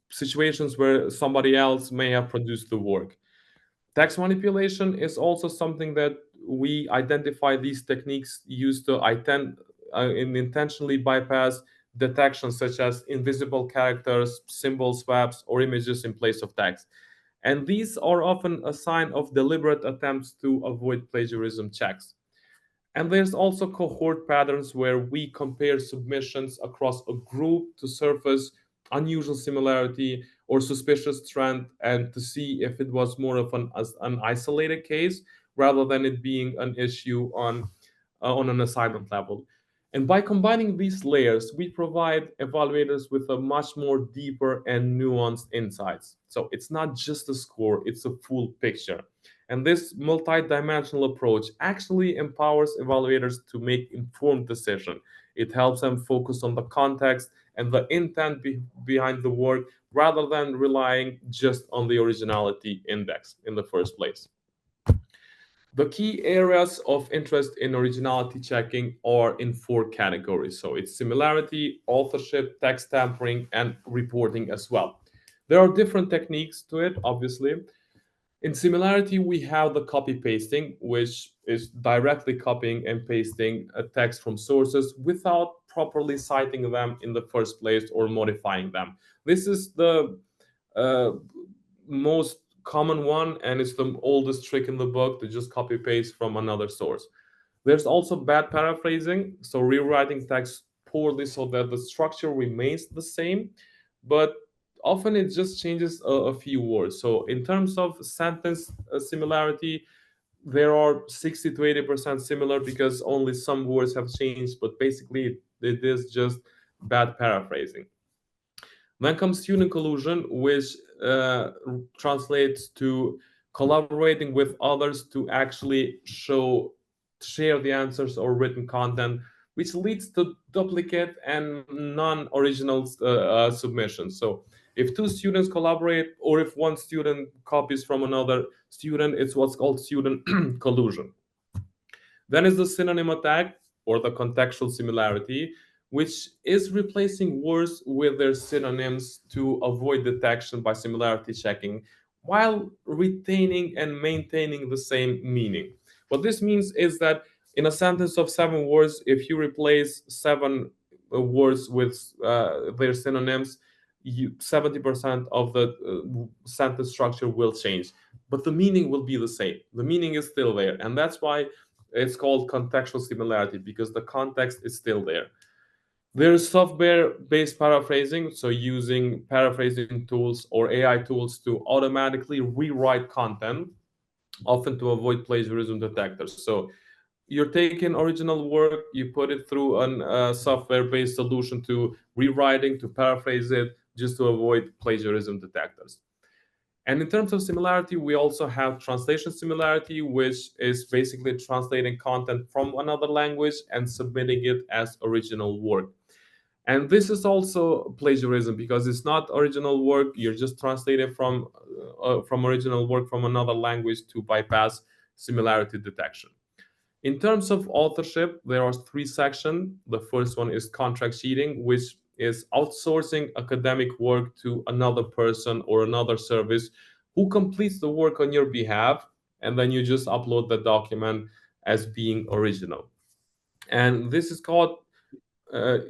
Speaker 4: situations where somebody else may have produced the work. Text manipulation is also something that we identify these techniques used to intentionally bypass detection, such as invisible characters, symbol swaps, or images in place of text. And these are often a sign of deliberate attempts to avoid plagiarism checks. And there's also cohort patterns where we compare submissions across a group to surface unusual similarity or suspicious trend and to see if it was more of an isolated case rather than it being an issue on an assignment level. And by combining these layers, we provide evaluators with a much more deeper and nuanced insights. So it's not just a score, it's a full picture. And this multi-dimensional approach actually empowers evaluators to make informed decisions. It helps them focus on the context and the intent behind the work rather than relying just on the originality index in the first place. The key areas of interest in originality checking are in four categories. So it's similarity, authorship, text tampering, and reporting as well. There are different techniques to it, obviously. In similarity, we have the copy pasting, which is directly copying and pasting a text from sources without properly citing them in the first place or modifying them. This is the uh, most common one, and it's the oldest trick in the book to just copy paste from another source. There's also bad paraphrasing, so rewriting text poorly so that the structure remains the same, but often it just changes a few words. So in terms of sentence similarity, there are 60 to 80% similar because only some words have changed, but basically it is just bad paraphrasing. Then comes student collusion, which translates to collaborating with others to actually share the answers or written content, which leads to duplicate and non-original submissions. So if two students collaborate or if one student copies from another student, it's what's called student collusion. Then is the synonym attack or the contextual similarity, which is replacing words with their synonyms to avoid detection by similarity checking while retaining and maintaining the same meaning. What this means is that in a sentence of 7 words, if you replace 7 words with their synonyms, 70% of the sentence structure will change, but the meaning will be the same. The meaning is still there, and that's why it's called contextual similarity, because the context is still there. There's software-based paraphrasing, so using paraphrasing tools or AI tools to automatically rewrite content, often to avoid plagiarism detectors. So you're taking original work, you put it through a software-based solution to rewriting, to paraphrase it, just to avoid plagiarism detectors. And in terms of similarity, we also have translation similarity, which is basically translating content from another language and submitting it as original work. And this is also plagiarism because it's not original work. You're just translating from original work from another language to bypass similarity detection. In terms of authorship, there are 3 sections. The first one is contract cheating, which is outsourcing academic work to another person or another service who completes the work on your behalf, and then you just upload the document as being original. And this is called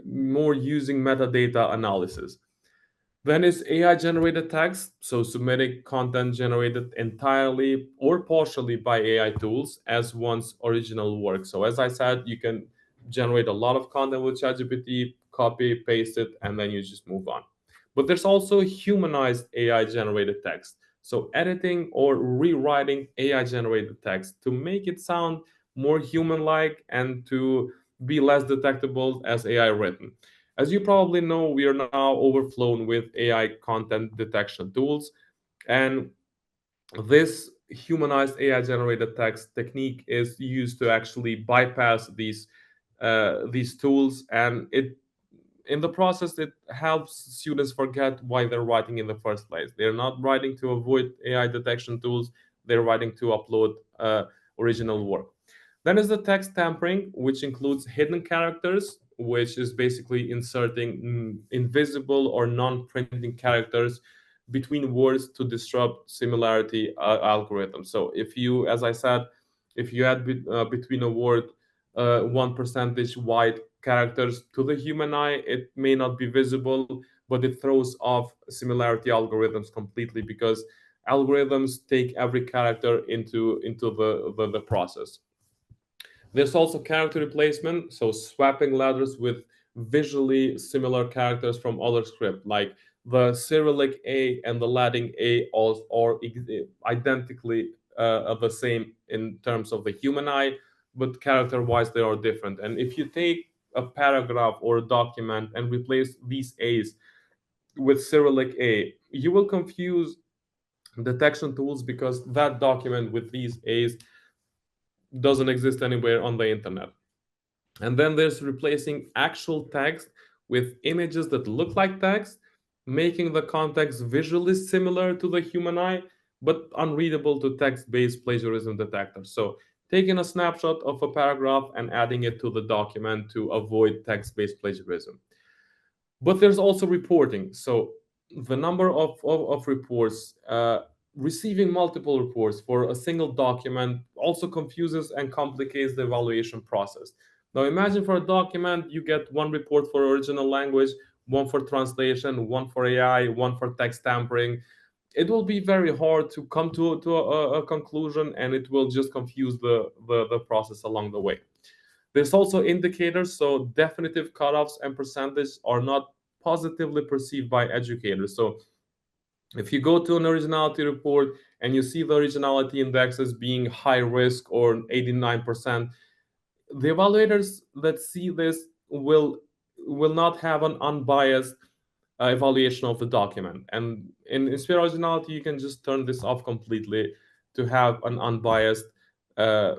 Speaker 4: more using metadata analysis. Then is AI generated text, so submitting content generated entirely or partially by AI tools as one's original work. So as I said, you can generate a lot of content with ChatGPT, copy, paste it, and then you just move on. But there's also humanized AI generated text. So editing or rewriting AI generated text to make it sound more human-like and to be less detectable as AI written. As you probably know, we are now overflown with AI content detection tools, and this humanized AI generated text technique is used to actually bypass these tools, and it in the process it helps students forget why they're writing in the first place. They're not writing to avoid AI detection tools; they're writing to upload original work. Then is the text tampering, which includes hidden characters, which is basically inserting invisible or non-printing characters between words to disrupt similarity algorithms. So if you, as I said, if you add between a word 1% white characters to the human eye, it may not be visible, but it throws off similarity algorithms completely because algorithms take every character into the process. There's also character replacement, so swapping letters with visually similar characters from other script, like the Cyrillic A and the Latin A are identically the same in terms of the human eye, but character-wise they are different. And if you take a paragraph or a document and replace these A's with Cyrillic A, you will confuse detection tools because that document with these A's doesn't exist anywhere on the internet. And then there's replacing actual text with images that look like text, making the context visually similar to the human eye, but unreadable to text-based plagiarism detectors. So taking a snapshot of a paragraph and adding it to the document to avoid text-based plagiarism. But there's also reporting. So the number of reports, receiving multiple reports for a single document also confuses and complicates the evaluation process. Now imagine for a document, you get one report for original language, one for translation, one for AI, one for text tampering. It will be very hard to come to a conclusion, and it will just confuse the process along the way. There's also indicators, so definitive cutoffs and percentage are not positively perceived by educators. So if you go to an originality report and you see the originality index as being high risk or 89%, the evaluators that see this will not have an unbiased evaluation of the document. And in Sphere Originality, you can just turn this off completely to have an unbiased uh,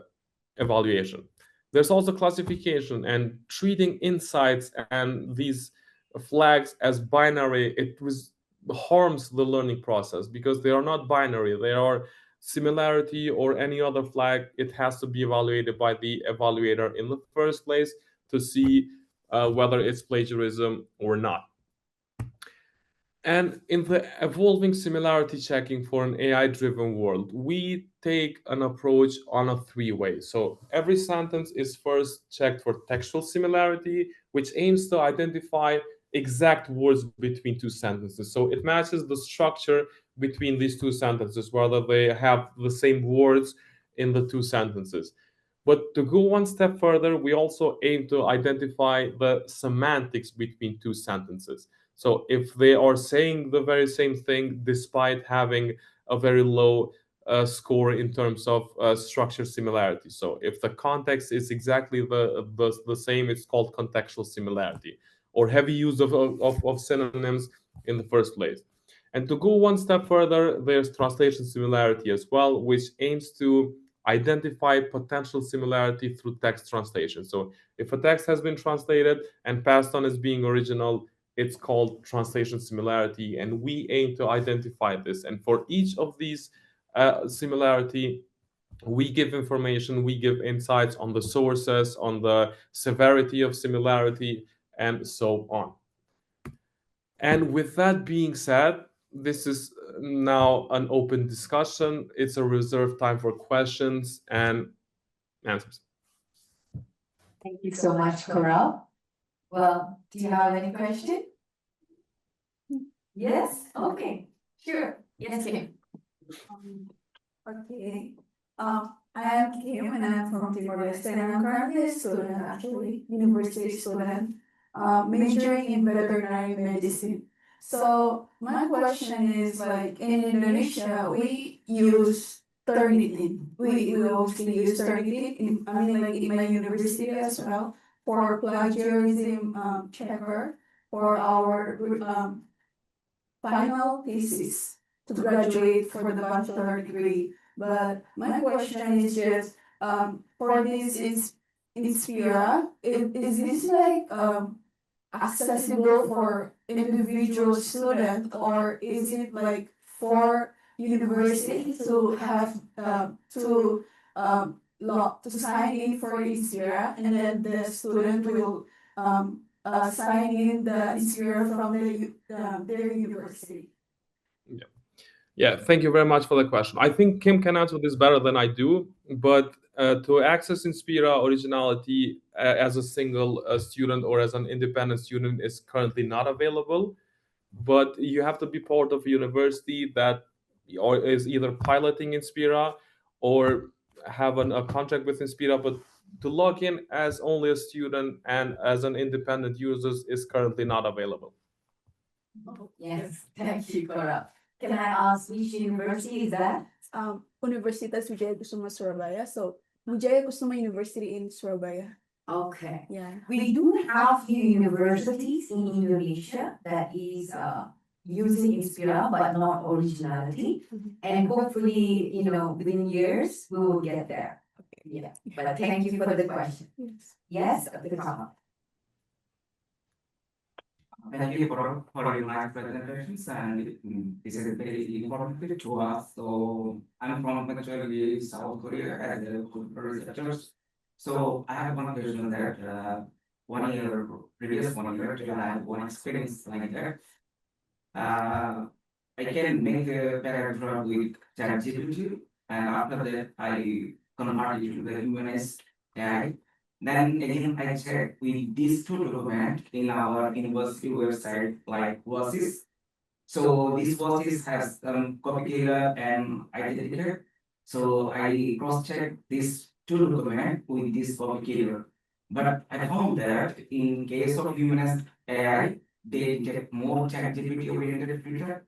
Speaker 4: evaluation. There's also classification and treating insights and these flags as binary. Harms the learning process because they are not binary. They are similarity or any other flag. It has to be evaluated by the evaluator in the first place to see whether it's plagiarism or not. And in the evolving similarity checking for an AI driven world, we take an approach on a three way. So every sentence is first checked for textual similarity, which aims to identify exact words between two sentences. So it matches the structure between these two sentences, whether they have the same words in the two sentences. But to go one step further, we also aim to identify the semantics between two sentences. So if they are saying the very same thing despite having a very low score in terms of structure similarity. So if the context is exactly the same, it's called contextual similarity or heavy use of synonyms in the first place. And to go one step further, there's translation similarity as well, which aims to identify potential similarity through text translation. So if a text has been translated and passed on as being original, it's called translation similarity, and we aim to identify this. And for each of these similarity, we give information, we give insights on the sources, on the severity of similarity, and so on. And with that being said, this is now an open discussion. It's a reserved time for questions and answers.
Speaker 1: Thank you so much, Coral. Well, do you have any question? Yes? Okay, sure. Yes, Kim.
Speaker 5: Okay. I am Kim and I'm from Timor-Leste and I'm currently a student, actually, university student, majoring in veterinary medicine. So my question is like in Indonesia, we use Turnitin. We mostly use Turnitin in, I mean like in my university as well for plagiarism checker for our final thesis to graduate for the bachelor degree. But my question is just for this Inspira, is this like accessible for individual student or is it like for university to have to sign in for Inspira and then the student will sign in the Inspira from their university?
Speaker 4: Yeah, thank you very much for the question. I think Kim can answer this better than I do, but to access Inspira originality as a single student or as an independent student is currently not available. But you have to be part of a university that or is either piloting Inspira or have a contract with Inspira. But to log in as only a student and as an independent user is currently not available.
Speaker 1: Yes, thank you, Coral. Can I ask which university is that?
Speaker 5: Universitas Wijaya Kusuma Surabaya. So Wijaya Kusuma University in Surabaya.
Speaker 1: Okay.
Speaker 5: Yeah.
Speaker 1: We do have few universities in Indonesia that is using Inspira but not originality. And hopefully, within years, we will get there. Yeah, but thank you for the question.
Speaker 5: Yes.
Speaker 1: Yes, the comment.
Speaker 6: Thank you for your nice presentations and this is very informative to us. So I'm from actually South Korea as a good researcher. So I have one question that 1 year, previous 1 year, I have one experience like that. I can make a paragraph with ChatGPT and after that I convert it to the humanist AI. Then again, I check with these two documents in our university website, like WASIS. So this WASIS has copy killer and identity. So I cross-check these two documents with this copy killer. But I found that in case of humanist AI, they get more ChatGPT oriented filter.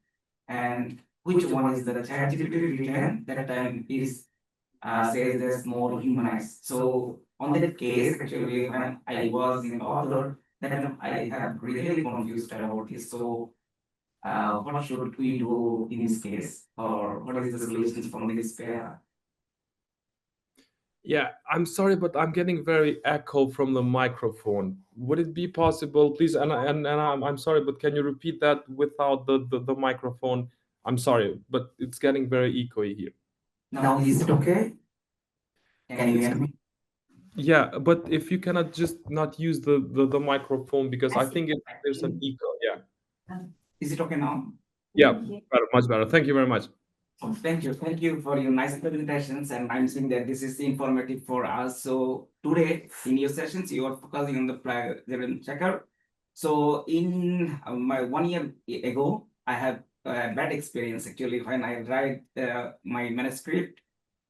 Speaker 6: And which one is the ChatGPT written that time is says there's more humanized. So on that case, actually, when I was in author, then I have really confused about this. So what should we do in this case, or what is the solution from this pair?
Speaker 4: Yeah, I'm sorry, but I'm getting very echo from the microphone. Would it be possible, please? And I'm sorry, but can you repeat that without the microphone? I'm sorry, but it's getting very echoey here.
Speaker 6: Now is it okay? Can you hear me?
Speaker 4: Yeah, but if you cannot just not use the microphone because I think there's an echo. Yeah,
Speaker 6: Is it okay now?
Speaker 4: yeah, better, much better. Thank you very much.
Speaker 6: Oh, thank you for your nice presentations, and I'm seeing that this is informative for us. So today in your sessions, you are focusing on the plagiarism checker. So in my 1 year ago, I have a bad experience actually when I write my manuscript.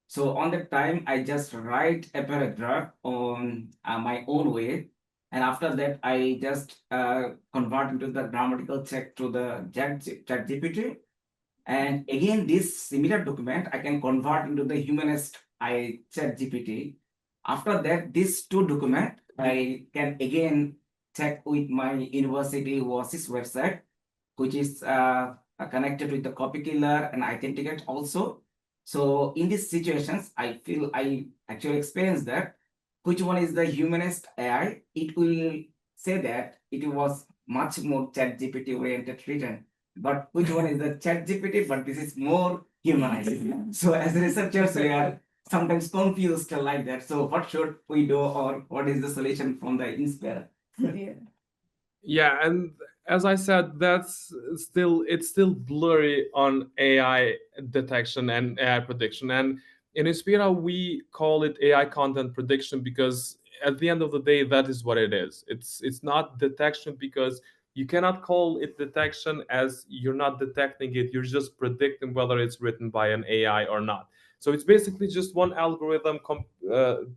Speaker 6: So on that time, I just write a paragraph on my own way, and after that, I just convert into the grammatical check to the ChatGPT. And again, this similar document I can convert into the humanist I chat GPT. After that, these two document I can again check with my university WASIS website, which is connected with the copy killer and authenticate also. So in these situations, I feel I actually experience that which one is the humanist AI. It will say that it was much more chat GPT oriented written, but which one is the chat GPT, but this is more humanized. So as researchers, we are sometimes confused like that. So what should we do or what is the solution from the Inspire?
Speaker 5: Yeah.
Speaker 4: Yeah, and as I said, it's still blurry on AI detection and AI prediction. And in Inspira, we call it AI content prediction because at the end of the day, that is what it is. It's not detection because you cannot call it detection as you're not detecting it. You're just predicting whether it's written by an AI or not. So it's basically just one algorithm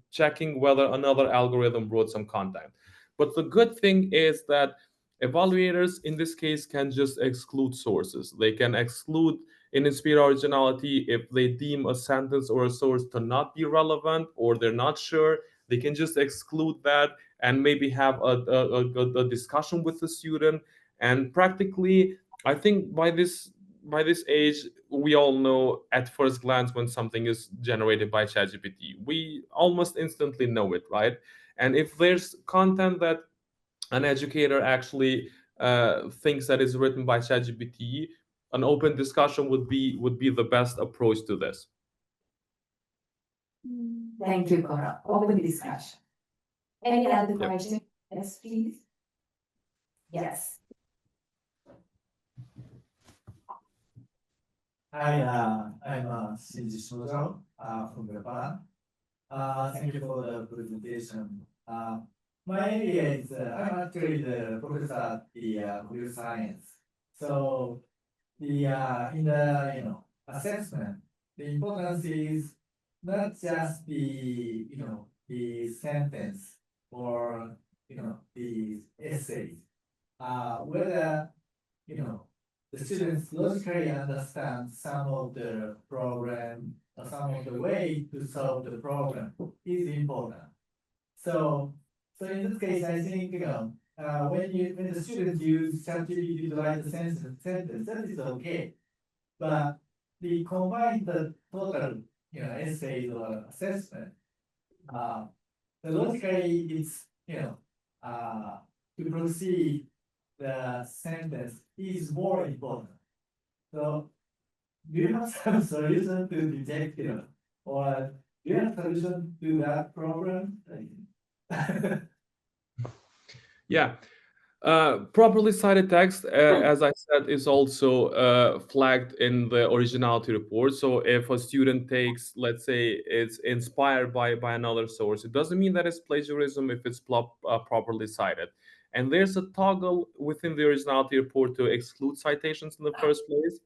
Speaker 4: checking whether another algorithm wrote some content. But the good thing is that evaluators in this case can just exclude sources. They can exclude in Inspira originality if they deem a sentence or a source to not be relevant or they're not sure. They can just exclude that and maybe have a discussion with the student. And practically, I think by this age, we all know at first glance when something is generated by ChatGPT. We almost instantly know it, right? And if there's content that an educator actually thinks that is written by ChatGPT, an open discussion would be the best approach to this.
Speaker 1: Thank you, Cora. Open discussion. Any other
Speaker 4: Yep.
Speaker 1: question? Yes, please. Yes.
Speaker 7: Hi, I'm Shinji Shinojo from Japan. Thank you for the presentation. My area is I'm actually the professor at the computer science. So the in the assessment, the importance is not just the the sentence or the essay. Whether you know the students logically understand some of the problem or some of the way to solve the problem is important. So, so in this case, I think when the students use ChatGPT to write the sentence, that is okay. But the combine the total essays or assessment, uh, the logically it's to proceed the sentence is more important. So do you have some solution to detect, or do you have solution to that problem?
Speaker 4: Yeah. Properly cited text, as I said, is also flagged in the originality report. So if a student takes, let's say, it's inspired by another source, it doesn't mean that it's plagiarism if it's properly cited. And there's a toggle within the originality report to exclude citations in the first place.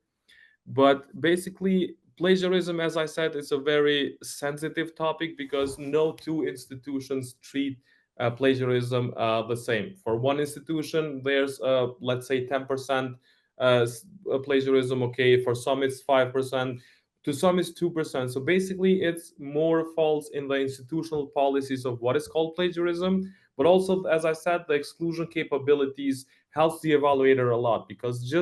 Speaker 4: But basically, plagiarism, as I said, is a very sensitive topic because no two institutions treat plagiarism the same. For one institution, there's let's say 10% plagiarism. Okay, for some it's 5%. To some it's 2%. So basically, it's more falls in the institutional policies of what is called plagiarism. But also, as I said, the exclusion capabilities helps the evaluator a lot because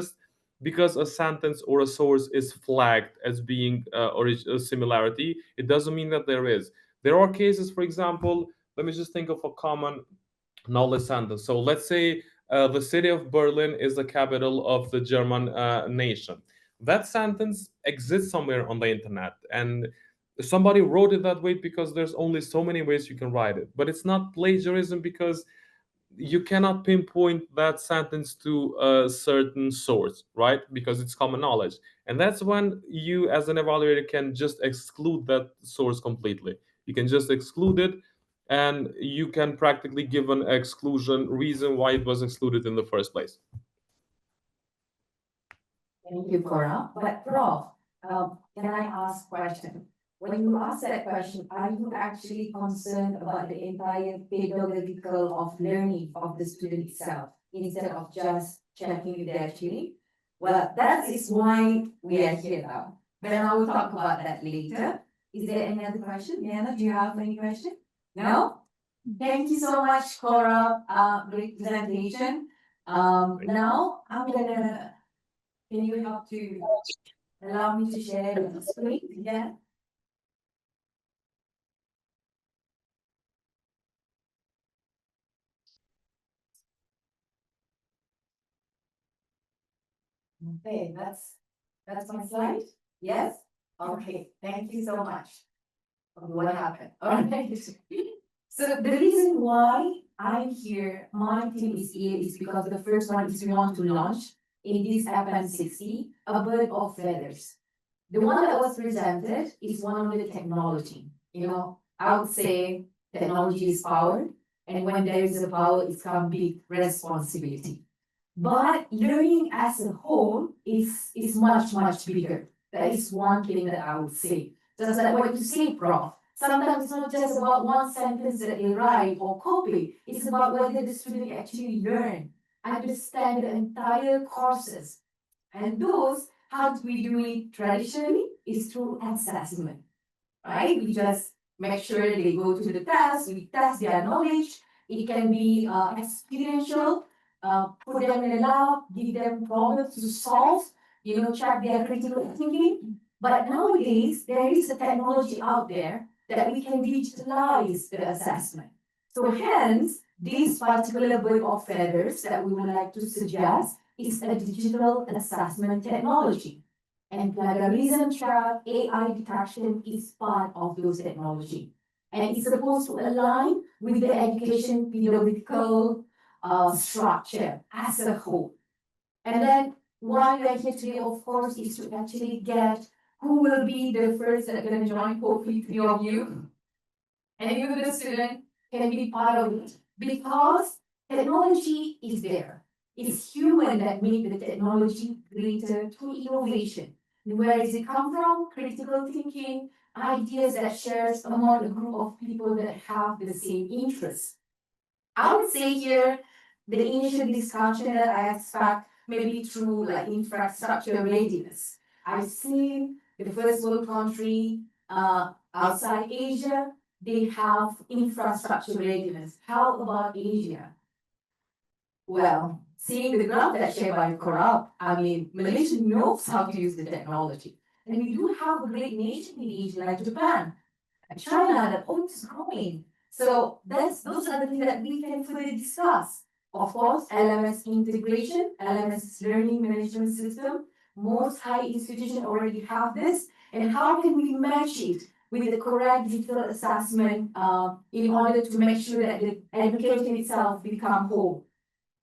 Speaker 4: a sentence or a source is flagged as being a similarity, it doesn't mean that there is. There are cases, for example, let me just think of a common knowledge sentence. So let's say the city of Berlin is the capital of the German nation. That sentence exists somewhere on the internet, and somebody wrote it that way because there's only so many ways you can write it. But it's not plagiarism because you cannot pinpoint that sentence to a certain source, right? Because it's common knowledge. And that's when you, as an evaluator, can just exclude that source completely. You can just exclude it, and you can practically give an exclusion reason why it was excluded in the first place.
Speaker 1: Thank you, Cora. But Prof, can I ask a question? When you ask that question, are you actually concerned about the entire pedagogical of learning of the student itself instead of just checking if they're actually? Well, that is why we are here now. But I will talk about that later. Is there any other question? Liana, do you have any question? No? Thank you so much, Cora. Great presentation. Now I'm gonna. Can you help to allow me to share the screen? Yeah. Okay, that's my slide. Yes. Okay. Thank you so much. What happened? All right. So the reason why I'm here, my team is here is because the first one is we want to launch in this APAN60 a bird of feathers. The one that was presented is one of the technology. I would say technology is power, and when there is a power, it's come big responsibility. But learning as a whole is much, much bigger. That is one thing that I would say. Just like what you say, Prof. Sometimes it's not just about one sentence that they write or copy. It's about whether the student actually learn, understand the entire courses. And those, how do we do it traditionally? Is through assessment, right? We just make sure they go to the test, we test their knowledge. It can be experiential, put them in a lab, give them problems to solve, check their critical thinking. But nowadays, there is a technology out there that we can digitalize the assessment. So hence, this particular bird of feathers that we would like to suggest is a digital assessment technology. And plagiarism trap, AI detection is part of those technology. And it's supposed to align with the education pedagogical structure as a whole. And then why we are here today, of course, is to actually get who will be the first that are going to join, hopefully 3 of you. And you, the student, can be part of it because technology is there. It's human that make the technology greater through innovation. And where does it come from? Critical thinking, ideas that shares among a group of people that have the same interests. I would say here, the initial discussion that I expect maybe through like infrastructure readiness. I've seen the first world country outside Asia, they have infrastructure readiness. How about Asia? Well, seeing the graph that shared by Corrupt, I mean, Malaysia knows how to use the technology. And we do have a great nation in Asia like Japan, and China that always growing. So those are the things that we can further discuss. Of course, LMS integration, LMS learning management system. Most high institutions already have this. And how can we match it with the correct digital assessment in order to make sure that the education itself become whole?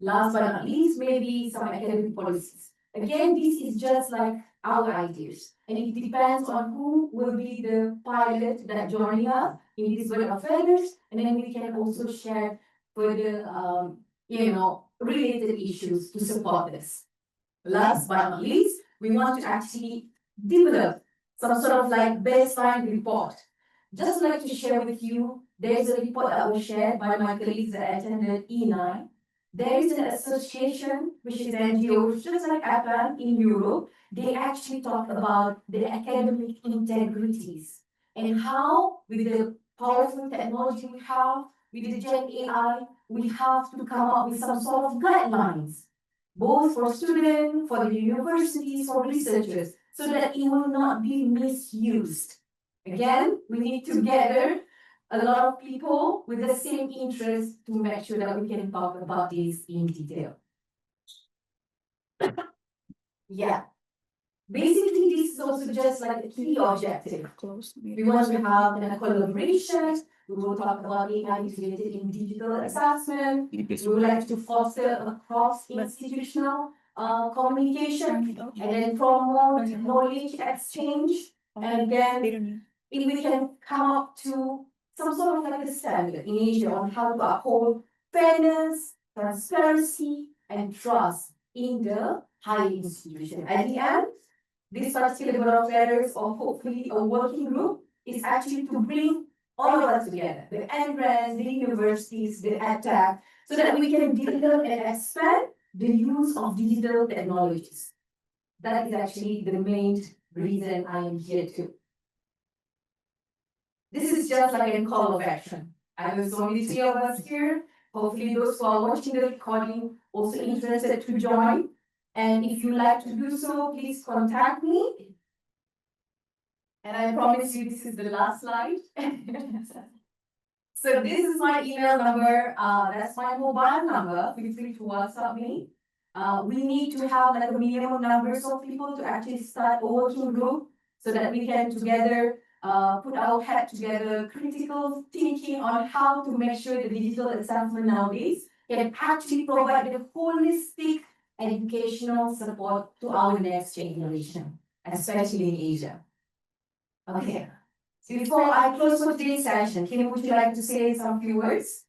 Speaker 1: Last but not least, maybe some academic policies. Again, this is just like our ideas, and it depends on who will be the pilot that joining us in this world of feathers, and then we can also share further, related issues to support this. Last but not least, we want to actually develop some sort of like baseline report. Just like to share with you, there's a report that was shared by my colleagues that attended E9. There is an association, which is NGO, just like APAN in Europe. They actually talk about the academic integrities and how, with the powerful technology we have, with the Gen AI, we have to come up with some sort of guidelines, both for students, for the universities, for researchers, so that it will not be misused. Again, we need to gather a lot of people with the same interest to make sure that we can talk about this in detail. Yeah. Basically, this is also just like a key objective. We want to have a collaboration. We will talk about AI integrated in digital assessment. We would like to foster a cross-institutional communication and then promote knowledge exchange. And again, if we can come up to some sort of like a standard in Asia on how to uphold fairness, transparency, and trust in the higher institution. At the end, this particular board of letters, or hopefully a working group, is actually to bring all of us together, the NRES, the universities, the EdTech, so that we can develop and expand the use of digital technologies. That is actually the main reason I am here too. This is just like a call of action. I know there's only 3 of us here. Hopefully those who are watching the recording also interested to join. And if you like to do so, please contact me. And I promise you this is the last slide. So this is my email number. That's my mobile number. Feel free to WhatsApp me. We need to have like a minimum numbers of people to actually start a working group so that we can together put our head together, critical thinking on how to make sure the digital assessment nowadays can actually provide the holistic educational support to our next generation, especially in Asia. Okay. So before I close for today's session, Kim, would you like to say some few words?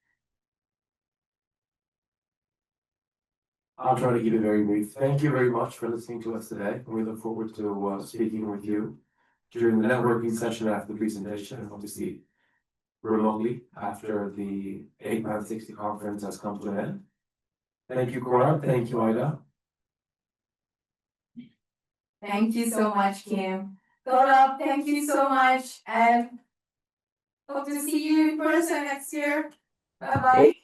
Speaker 3: I'll try to keep it very brief. Thank you very much for listening to us today. We look forward to speaking with you during the networking session after the presentation, and obviously remotely after the APAN60 conference has come to an end. Thank you, Cora. Thank you, Ida.
Speaker 1: Thank you so much, Kim. Gaurav, thank you so much, and hope to see you in person next year. Bye bye.